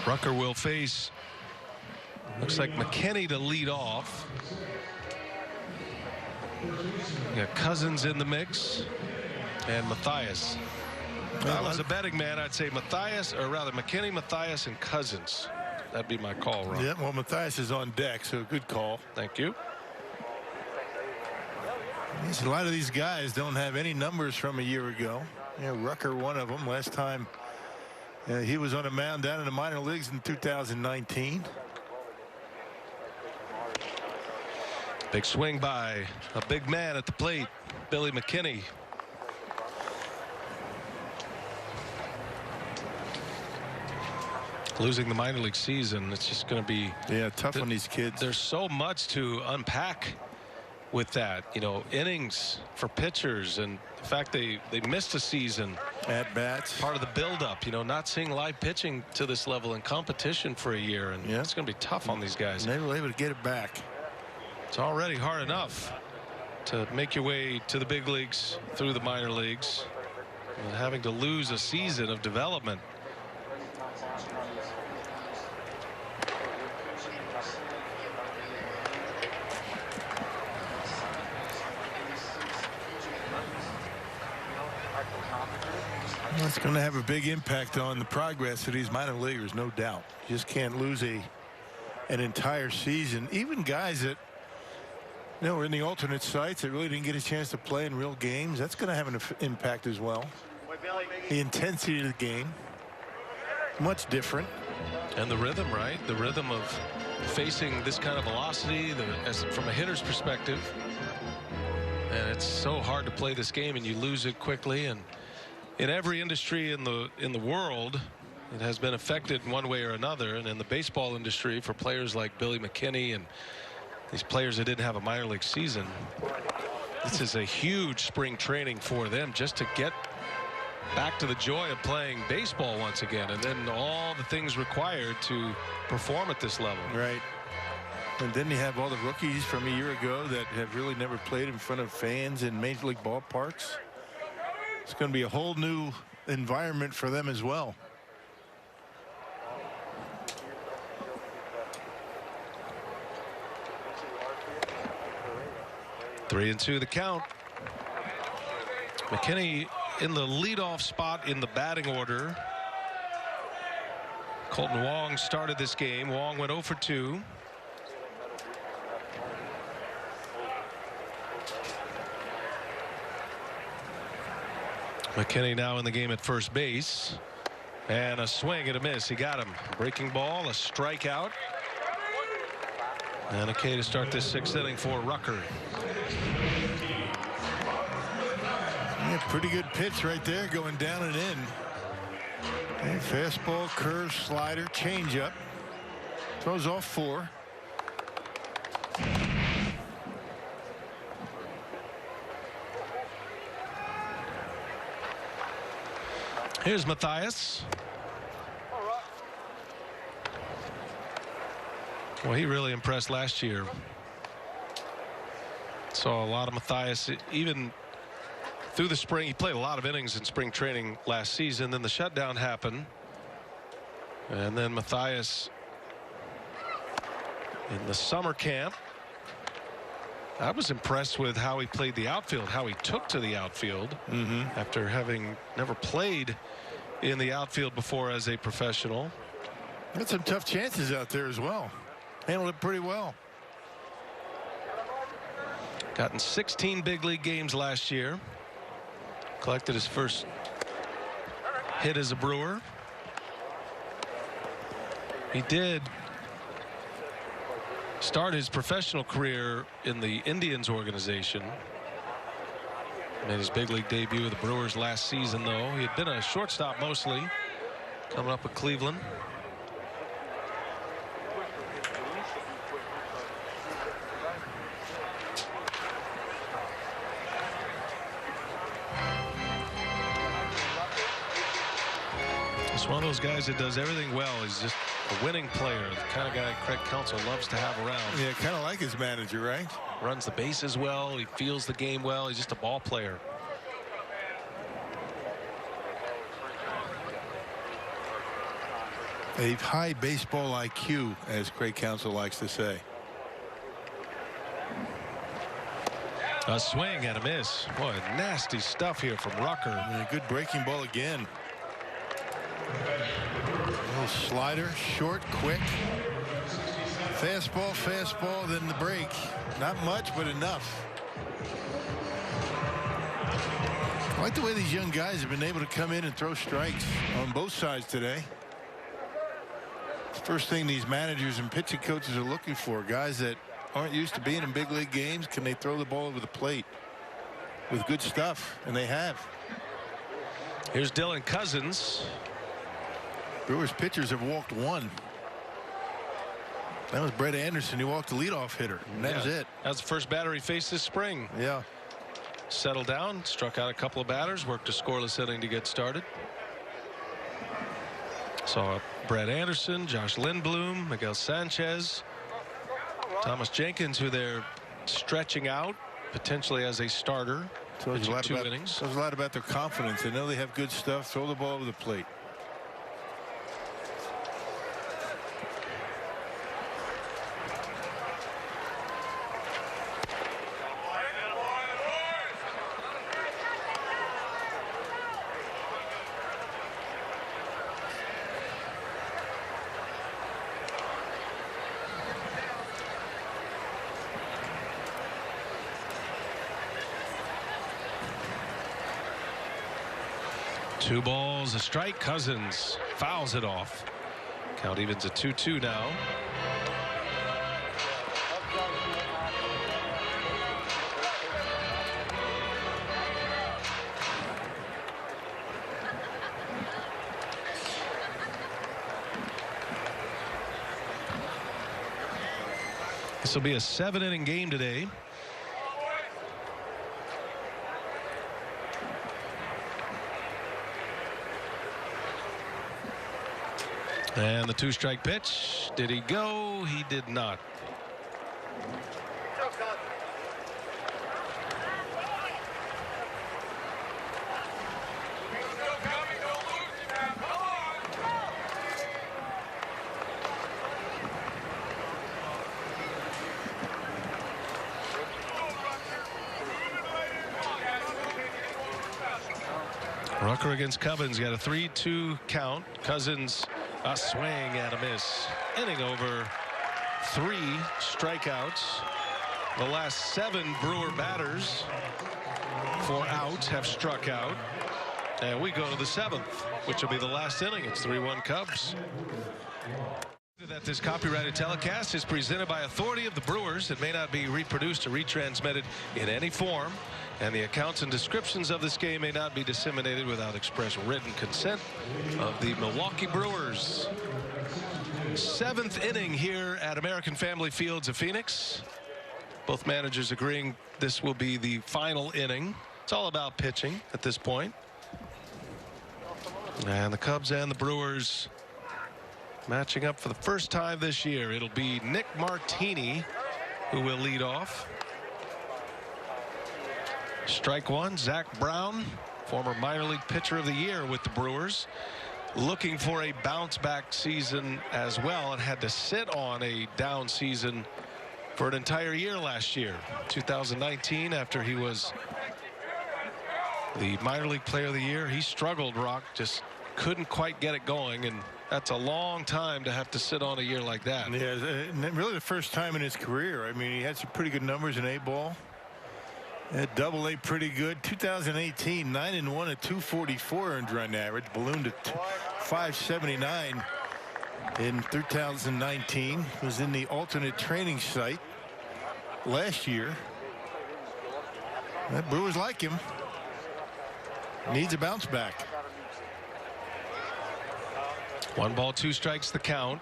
Speaker 1: Rucker will face, looks like McKinney to lead off. You got Cousins in the mix and Mathias. If I was a betting man, I'd say Mathias, or rather McKinney, Mathias, and Cousins. That'd be my call, Ron.
Speaker 4: Yeah, well, Mathias is on deck, so good call.
Speaker 1: Thank you.
Speaker 4: A lot of these guys don't have any numbers from a year ago. Yeah, Rucker, one of them. Last time He was on a mound down in the minor leagues in 2019.
Speaker 1: Big swing by a big man at the plate, Billy McKinney. Losing the minor league season, it's just going to be
Speaker 4: tough on these kids.
Speaker 1: There's so much to unpack with that, you know, innings for pitchers, and the fact they missed a season
Speaker 4: at bats,
Speaker 1: part of the buildup, you know, not seeing live pitching to this level in competition for a year, and it's going to be tough on these guys.
Speaker 4: And they were able to get it back.
Speaker 1: It's already hard enough to make your way to the big leagues through the minor leagues, and having to lose a season of development.
Speaker 4: It's going to have a big impact on the progress of these minor leaguers, no doubt. You just can't lose an entire season. Even guys that, you know, were in the alternate sites that really didn't get a chance to play in real games, that's going to have an impact as well. The intensity of the game, much different.
Speaker 1: And the rhythm, right? The rhythm of facing this kind of velocity, from a hitter's perspective. And it's so hard to play this game, and you lose it quickly. And in every industry in the world, it has been affected in one way or another. And in the baseball industry, for players like Billy McKinney and these players that didn't have a minor league season, this is a huge spring training for them just to get back to the joy of playing baseball once again, and then all the things required to perform at this level.
Speaker 4: Right. And then you have all the rookies from a year ago that have really never played in front of fans in major league ballparks. It's going to be a whole new environment for them as well.
Speaker 1: Three and two the count. McKinney in the leadoff spot in the batting order. Colton Wong started this game. Wong went 0 for 2. McKinney now in the game at first base, and a swing and a miss. He got him. Breaking ball, a strikeout, and a K to start this 6th inning for Rucker.
Speaker 4: Yeah, pretty good pitch right there, going down and in. And fastball, curve, slider, changeup. Throws off 4.
Speaker 1: Here's Matthias. Well, he really impressed last year. Saw a lot of Matthias even through the spring. He played a lot of innings in spring training last season. Then the shutdown happened, and then Matthias in the summer camp. I was impressed with how he played the outfield, how he took to the outfield after having never played in the outfield before as a professional.
Speaker 4: Had some tough chances out there as well. Handled it pretty well.
Speaker 1: Gotten 16 big league games last year. Collected his first hit as a Brewer. He did start his professional career in the Indians organization. Made his big league debut with the Brewers last season, though. He had been a shortstop mostly, coming up with Cleveland. He's one of those guys that does everything well. He's just a winning player, the kind of guy Craig Counsell loves to have around.
Speaker 4: Yeah, kind of like his manager, right?
Speaker 1: Runs the bases well. He feels the game well. He's just a ball player.
Speaker 4: A high baseball IQ, as Craig Counsell likes to say.
Speaker 1: A swing and a miss. Boy, nasty stuff here from Rucker.
Speaker 4: And a good breaking ball again. A little slider, short, quick. Fastball, then the break. Not much, but enough. I like the way these young guys have been able to come in and throw strikes on both sides today. It's the first thing these managers and pitching coaches are looking for. Guys that aren't used to being in big league games. Can they throw the ball over the plate with good stuff? And they have.
Speaker 1: Here's Dylan Cousins.
Speaker 4: Brewers pitchers have walked one. That was Brett Anderson. He walked the leadoff hitter. And that was it.
Speaker 1: That was the first batter he faced this spring.
Speaker 4: Yeah.
Speaker 1: Settled down, struck out a couple of batters, worked a scoreless inning to get started. Saw Brett Anderson, Josh Lindblom, Miguel Sanchez, Thomas Jenkins, who they're stretching out potentially as a starter.
Speaker 4: So there's
Speaker 1: two innings.
Speaker 4: There's a lot about their confidence. They know they have good stuff. Throw the ball over the plate.
Speaker 1: Two balls, a strike. Cousins fouls it off. Count evens at 2-2 now. This will be a 7-inning game today. And the 2-strike pitch. Did he go? He did not. Rucker against Cousins got a 3-2 count. Cousins a swing and a miss. Inning over. 3 strikeouts. The last 7 Brewer batters for outs have struck out. And we go to the 7th, which will be the last inning. It's 3-1 Cubs. That this copyrighted telecast is presented by authority of the Brewers. It may not be reproduced or retransmitted in any form, and the accounts and descriptions of this game may not be disseminated without express written consent of the Milwaukee Brewers. 7th inning here at American Family Fields of Phoenix. Both managers agreeing this will be the final inning. It's all about pitching at this point. And the Cubs and the Brewers matching up for the first time this year. It'll be Nick Martini who will lead off. Strike one, Zach Brown, former minor league pitcher of the year with the Brewers, looking for a bounce back season as well, and had to sit on a down season for an entire year last year. 2019, after he was the minor league player of the year, he struggled, Rock, just couldn't quite get it going, and that's a long time to have to sit on a year like that.
Speaker 4: Yeah, really the first time in his career. I mean, he had some pretty good numbers in A-ball. At Double-A, pretty good. 2018, 9-1 at 244 earned run average, ballooned to 579 in 2019. Was in the alternate training site last year. That Brewers like him. Needs a bounce back.
Speaker 1: 1 ball, 2 strikes the count.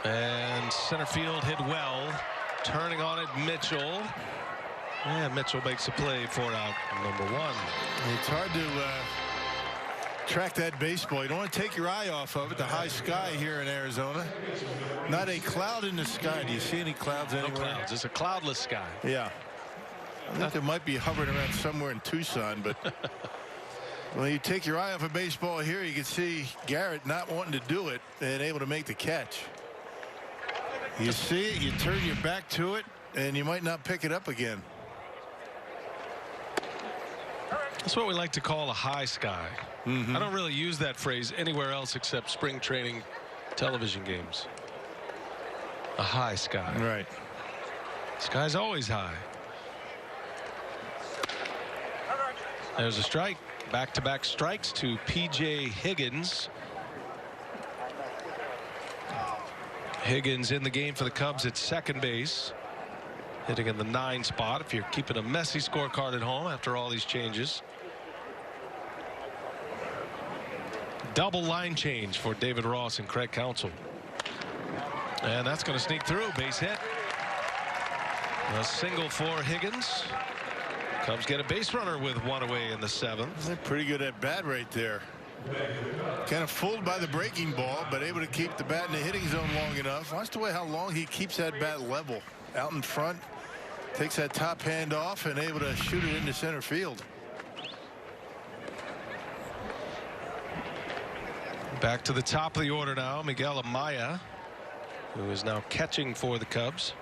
Speaker 1: And center field hit well. Turning on it, Mitchell. And Mitchell makes a play for out number 1.
Speaker 4: It's hard to track that baseball. You don't want to take your eye off of it. The high sky here in Arizona. Not a cloud in the sky. Do you see any clouds anywhere?
Speaker 1: No clouds. It's a cloudless sky.
Speaker 4: Yeah. I think there might be hovering around somewhere in Tucson, but when you take your eye off of baseball here, you can see Garrett not wanting to do it and able to make the catch. You see it, you turn your back to it, and you might not pick it up again.
Speaker 1: That's what we like to call a high sky. I don't really use that phrase anywhere else except spring training television games. A high sky.
Speaker 4: Right.
Speaker 1: Sky's always high. There's a strike. Back-to-back strikes to P.J. Higgins. Higgins in the game for the Cubs at second base, hitting in the 9 spot if you're keeping a messy scorecard at home after all these changes. Double line change for David Ross and Craig Counsell. And that's going to sneak through. Base hit. A single for Higgins. Cubs get a base runner with 1 away in the 7th.
Speaker 4: They're pretty good at bat right there. Kind of fooled by the breaking ball, but able to keep the bat in the hitting zone long enough. Watch the way how long he keeps that bat level. Out in front, takes that top hand off and able to shoot it into center field.
Speaker 1: Back to the top of the order now, Miguel Amaya, who is now catching for the Cubs.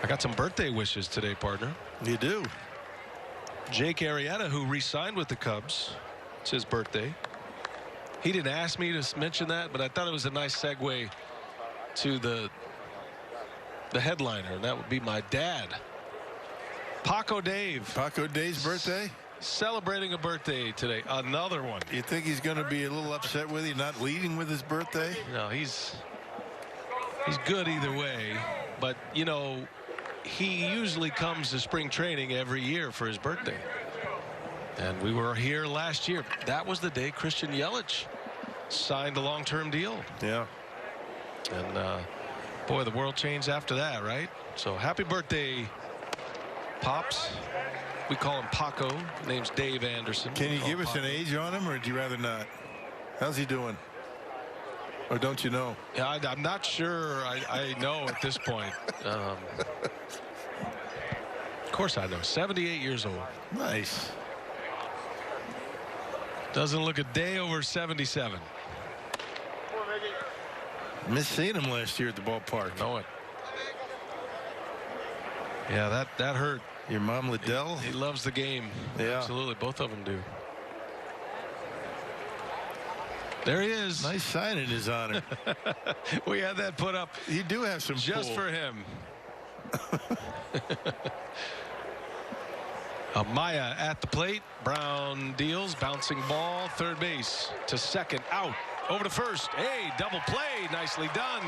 Speaker 1: I got some birthday wishes today, partner.
Speaker 4: You do.
Speaker 1: Jake Arrieta, who re-signed with the Cubs. It's his birthday. He didn't ask me to mention that, but I thought it was a nice segue to the headliner, and that would be my dad. Paco Dave.
Speaker 4: Paco Dave's birthday?
Speaker 1: Celebrating a birthday today. Another one.
Speaker 4: You think he's going to be a little upset with you not leading with his birthday?
Speaker 1: No, he's good either way, but you know, he usually comes to spring training every year for his birthday. And we were here last year. That was the day Christian Yelich signed a long-term deal.
Speaker 4: Yeah.
Speaker 1: And boy, the world changed after that, right? So happy birthday, Pops. We call him Paco. Name's Dave Anderson.
Speaker 4: Can you give us an age on him, or would you rather not? How's he doing? Or don't you know?
Speaker 1: Yeah, I'm not sure I know at this point. Of course I know. 78 years old.
Speaker 4: Nice.
Speaker 1: Doesn't look a day over 77.
Speaker 4: Missed seeing him last year at the ballpark.
Speaker 1: Know it. Yeah, that hurt.
Speaker 4: Your mom, Liddell?
Speaker 1: He loves the game.
Speaker 4: Yeah.
Speaker 1: Absolutely. Both of them do. There he is.
Speaker 4: Nice sign in his honor.
Speaker 1: We had that put up.
Speaker 4: You do have some
Speaker 1: just
Speaker 4: pull.
Speaker 1: for him. Amaya at the plate. Brown deals. Bouncing ball. Third base to second. Out. Over to first. Hey, double play. Nicely done.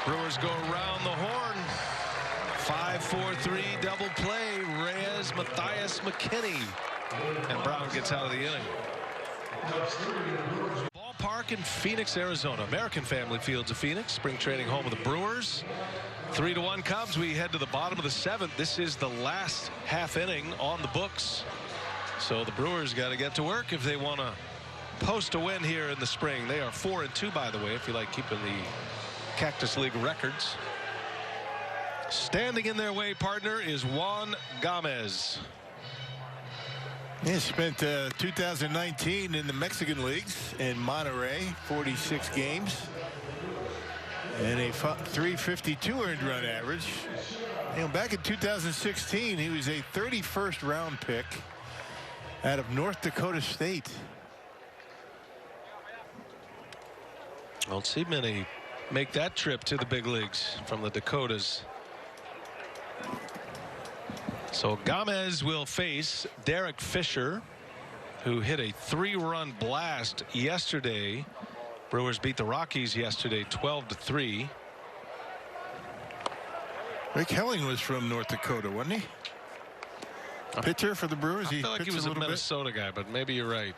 Speaker 1: Brewers go around the horn. 5-4-3 double play. Reyes, Matthias, McKinney. And Brown gets out of the inning. Ballpark in Phoenix, Arizona. American Family Fields of Phoenix. Spring training home of the Brewers. 3-1 Cubs. We head to the bottom of the 7th. This is the last half inning on the books. So the Brewers got to get to work if they want to post a win here in the spring. They are 4-2, by the way, if you like keeping the Cactus League records. Standing in their way, partner, is Juan Gomez.
Speaker 4: He spent 2019 in the Mexican leagues in Monterrey, 46 games and a .352 earned run average. You know, back in 2016, he was a 31st round pick out of North Dakota State.
Speaker 1: Don't see many make that trip to the big leagues from the Dakotas. So Gomez will face Derek Fisher, who hit a 3-run blast yesterday. Brewers beat the Rockies yesterday 12-3.
Speaker 4: Rick Helling was from North Dakota, wasn't he? Pitcher for the Brewers.
Speaker 1: I feel like he was a Minnesota guy, but maybe you're right.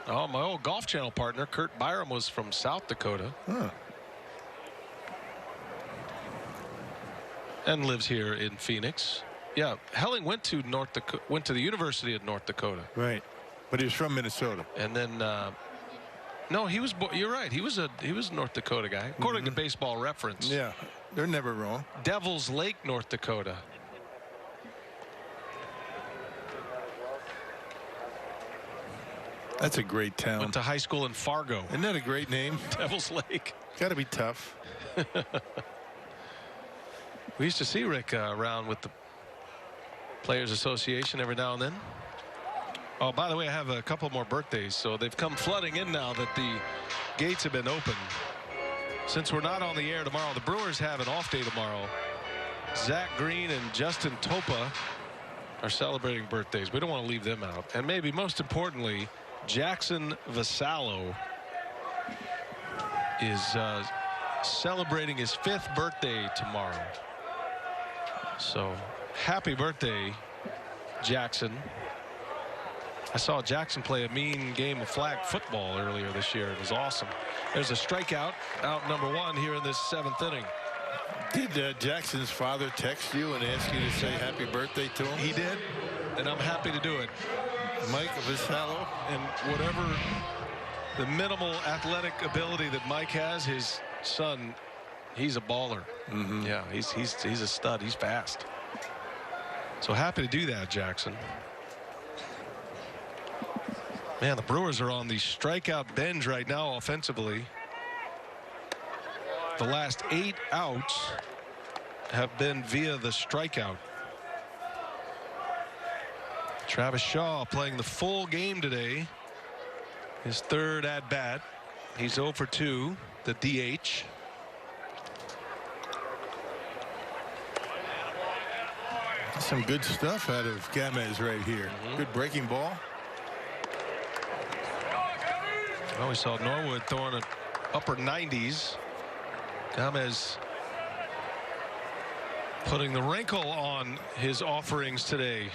Speaker 1: Oh, my old Golf Channel partner Kurt Byram was from South Dakota.
Speaker 4: Huh.
Speaker 1: And lives here in Phoenix. Yeah, Helling went to the University of North Dakota.
Speaker 4: Right, but he was from Minnesota.
Speaker 1: And then, no, he was. You're right. He was a North Dakota guy, according to Baseball Reference.
Speaker 4: Yeah, they're never wrong.
Speaker 1: Devils Lake, North Dakota.
Speaker 4: That's a great town.
Speaker 1: Went to high school in Fargo.
Speaker 4: Isn't that a great name?
Speaker 1: Devils Lake.
Speaker 4: Got to be tough.
Speaker 1: We used to see Rick around with the Players Association every now and then. Oh, by the way, I have a couple more birthdays, so they've come flooding in now that the gates have been open. Since we're not on the air tomorrow, the Brewers have an off day tomorrow. Zach Green and Justin Topa are celebrating birthdays. We don't want to leave them out. And maybe most importantly, Jackson Vasallo is celebrating his 5th birthday tomorrow. So happy birthday, Jackson. I saw Jackson play a mean game of flag football earlier this year. It was awesome. There's a strikeout, out number 1 here in this 7th inning.
Speaker 4: Did Jackson's father text you and ask you to say happy birthday to him?
Speaker 1: He did, and I'm happy to do it.
Speaker 4: Mike Vasallo.
Speaker 1: And whatever the minimal athletic ability that Mike has, his son, he's a baller. Yeah, he's a stud. He's fast. So happy to do that, Jackson. Man, the Brewers are on the strikeout binge right now offensively. The last 8 outs have been via the strikeout. Travis Shaw playing the full game today. His 3rd at bat. He's 0 for 2, the DH.
Speaker 4: Some good stuff out of Gamez right here. Good breaking ball.
Speaker 1: Well, we saw Norwood throwing an upper 90s. Gamez putting the wrinkle on his offerings today.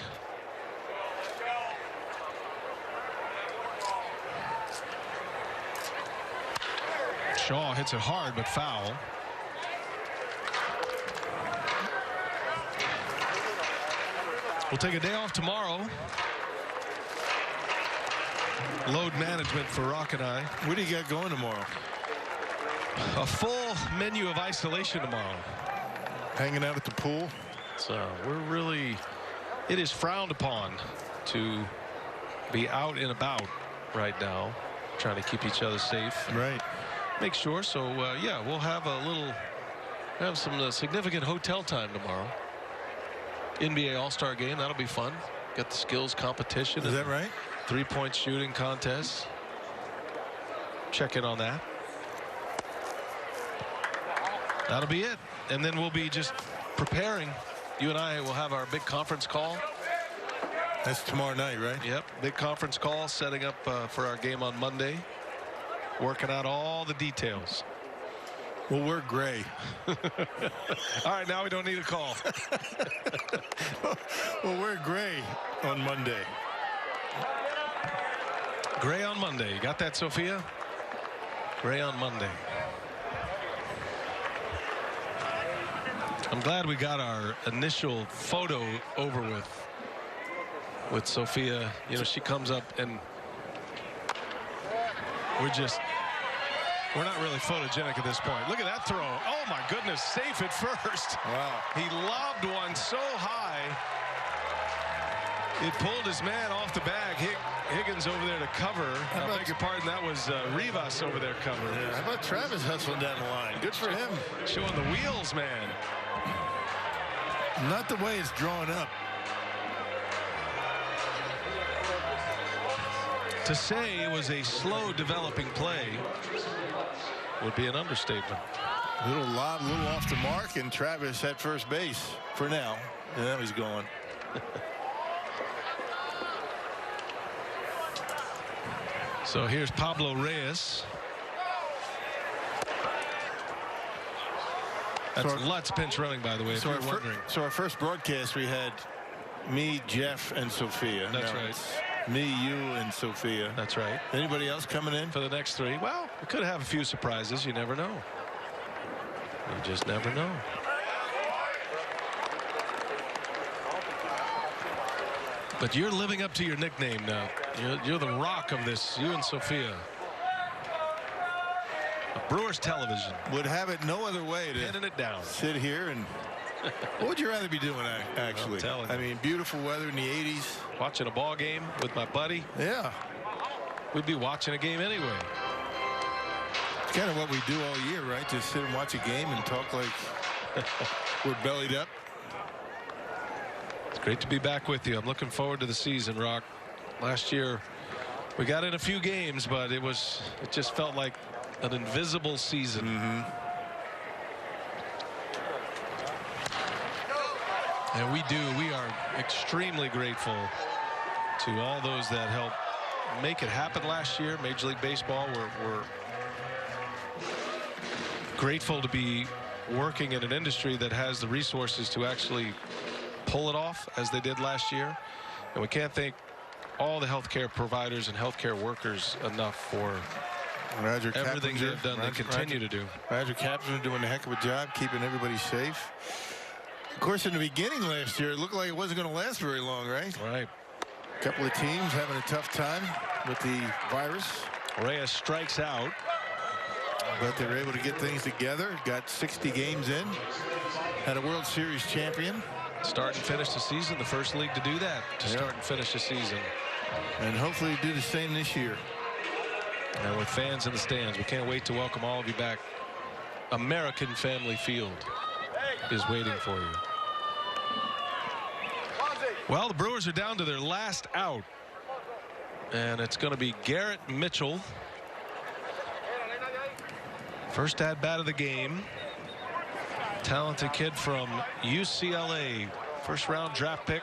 Speaker 1: Shaw hits it hard but foul. We'll take a day off tomorrow. Load management for Rock and I.
Speaker 4: What do you got going tomorrow?
Speaker 1: A full menu of isolation tomorrow.
Speaker 4: Hanging out at the pool.
Speaker 1: So it is frowned upon to be out and about right now, trying to keep each other safe.
Speaker 4: Right.
Speaker 1: Make sure. So yeah, we'll have some significant hotel time tomorrow. NBA All-Star game. That'll be fun. Got the skills competition.
Speaker 4: Is that right?
Speaker 1: 3-point shooting contest. Check in on that. That'll be it. And then we'll be just preparing. You and I will have our big conference call.
Speaker 4: That's tomorrow night, right?
Speaker 1: Yep. Big conference call, setting up for our game on Monday. Working out all the details.
Speaker 4: Well, we're gray.
Speaker 1: All right, now we don't need a call.
Speaker 4: Well, we're gray on Monday.
Speaker 1: Gray on Monday. You got that, Sophia? Gray on Monday. I'm glad we got our initial photo over with Sophia. You know, she comes up and we're not really photogenic at this point. Look at that throw. Oh my goodness, safe at first.
Speaker 4: Wow.
Speaker 1: He lobbed one so high it pulled his man off the bag. Higgins over there to cover. I beg your pardon, that was Rivas over there covering.
Speaker 4: Yeah, how about Travis hustling down the line? Good for him.
Speaker 1: Showing the wheels, man.
Speaker 4: Not the way it's drawn up.
Speaker 1: To say it was a slow developing play would be an understatement.
Speaker 4: Little lob, little off the mark, and Travis at first base for now. And now he's gone.
Speaker 1: So here's Pablo Reyes. That's Lutz pinch running, by the way, if you're wondering.
Speaker 4: So our first broadcast, we had me, Jeff, and Sophia.
Speaker 1: That's
Speaker 4: now
Speaker 1: right.
Speaker 4: It's me, you, and Sophia.
Speaker 1: That's right.
Speaker 4: Anybody else coming in?
Speaker 1: For the next 3? Well, we could have a few surprises. You never know. You just never know. But you're living up to your nickname now. You're the rock of this, you and Sophia. Brewers television.
Speaker 4: Would have it no other way to
Speaker 1: pinning it down.
Speaker 4: Sit here and what would you rather be doing, actually? I mean, beautiful weather in the 80s.
Speaker 1: Watching a ball game with my buddy.
Speaker 4: Yeah.
Speaker 1: We'd be watching a game anyway.
Speaker 4: It's kind of what we do all year, right? Just sit and watch a game and talk like we're bellied up.
Speaker 1: It's great to be back with you. I'm looking forward to the season, Rock. Last year, we got in a few games, but it just felt like an invisible season. And we are extremely grateful to all those that helped make it happen last year. Major League Baseball, we're grateful to be working in an industry that has the resources to actually pull it off as they did last year. And we can't thank all the healthcare providers and healthcare workers enough for everything they've done, they continue to do.
Speaker 4: Roger Kaplan doing a heck of a job keeping everybody safe. Of course, in the beginning last year, it looked like it wasn't going to last very long, right?
Speaker 1: Right.
Speaker 4: A couple of teams having a tough time with the virus.
Speaker 1: Reyes strikes out.
Speaker 4: But they were able to get things together. Got 60 games in. Had a World Series champion.
Speaker 1: Start and finish the season. The first league to do that. To start and finish the season.
Speaker 4: And hopefully do the same this year.
Speaker 1: And with fans in the stands, we can't wait to welcome all of you back. American Family Field is waiting for you. Well, the Brewers are down to their last out. And it's going to be Garrett Mitchell. First at bat of the game. Talented kid from UCLA. First round draft pick.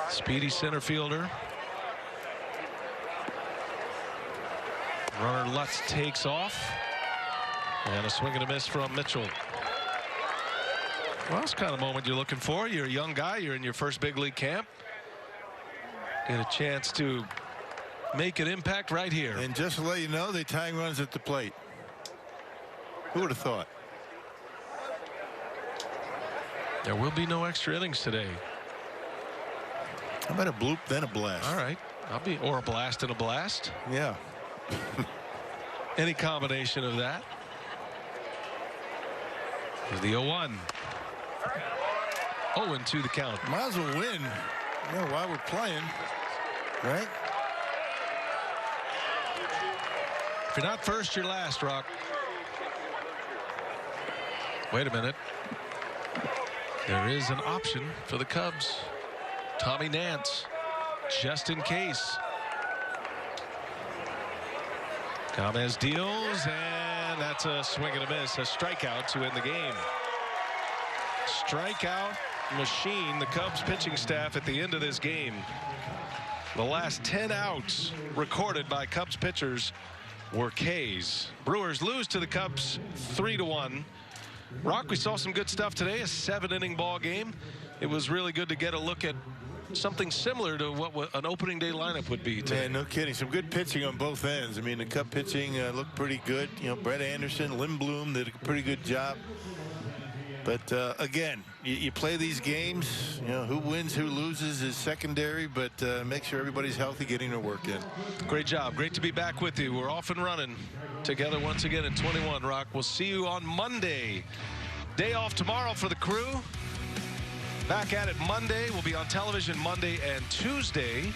Speaker 1: Speedy center fielder. Runner Lutz takes off. And a swing and a miss from Mitchell. Well, that's the kind of moment you're looking for. You're a young guy. You're in your first big league camp. Get a chance to make an impact right here.
Speaker 4: And just to let you know, they tying runs at the plate. Who would have thought?
Speaker 1: There will be no extra innings today.
Speaker 4: How about a bloop, then a blast?
Speaker 1: All right. Or a blast and a blast.
Speaker 4: Yeah.
Speaker 1: Any combination of that. Here's the 0-1. 0-2 the count.
Speaker 4: Might as well win. You know, while we're playing, right?
Speaker 1: If you're not first, you're last, Rock. Wait a minute. There is an option for the Cubs. Tommy Nance, just in case. Gomez deals, and that's a swing and a miss. A strikeout to end the game. Strikeout machine, the Cubs pitching staff at the end of this game. The last 10 outs recorded by Cubs pitchers were Ks. Brewers lose to the Cubs 3-1. Rock, we saw some good stuff today. A 7-inning ball game. It was really good to get a look at something similar to what an opening day lineup would be today.
Speaker 4: Man, no kidding. Some good pitching on both ends. I mean, the Cub pitching looked pretty good. You know, Brett Anderson, Lindblom did a pretty good job. But again, you play these games, you know, who wins, who loses is secondary, but make sure everybody's healthy, getting their work in.
Speaker 1: Great job. Great to be back with you. We're off and running together once again in 21, Rock. We'll see you on Monday. Day off tomorrow for the crew. Back at it Monday. We'll be on television Monday and Tuesday.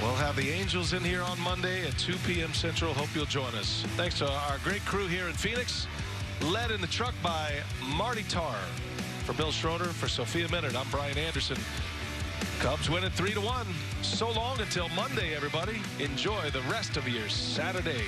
Speaker 1: We'll have the Angels in here on Monday at 2 p.m. Central. Hope you'll join us. Thanks to our great crew here in Phoenix. Led in the truck by Marty Tarr. For Bill Schroeder, for Sophia Minard, I'm Brian Anderson. Cubs win it 3-1. So long until Monday, everybody. Enjoy the rest of your Saturday.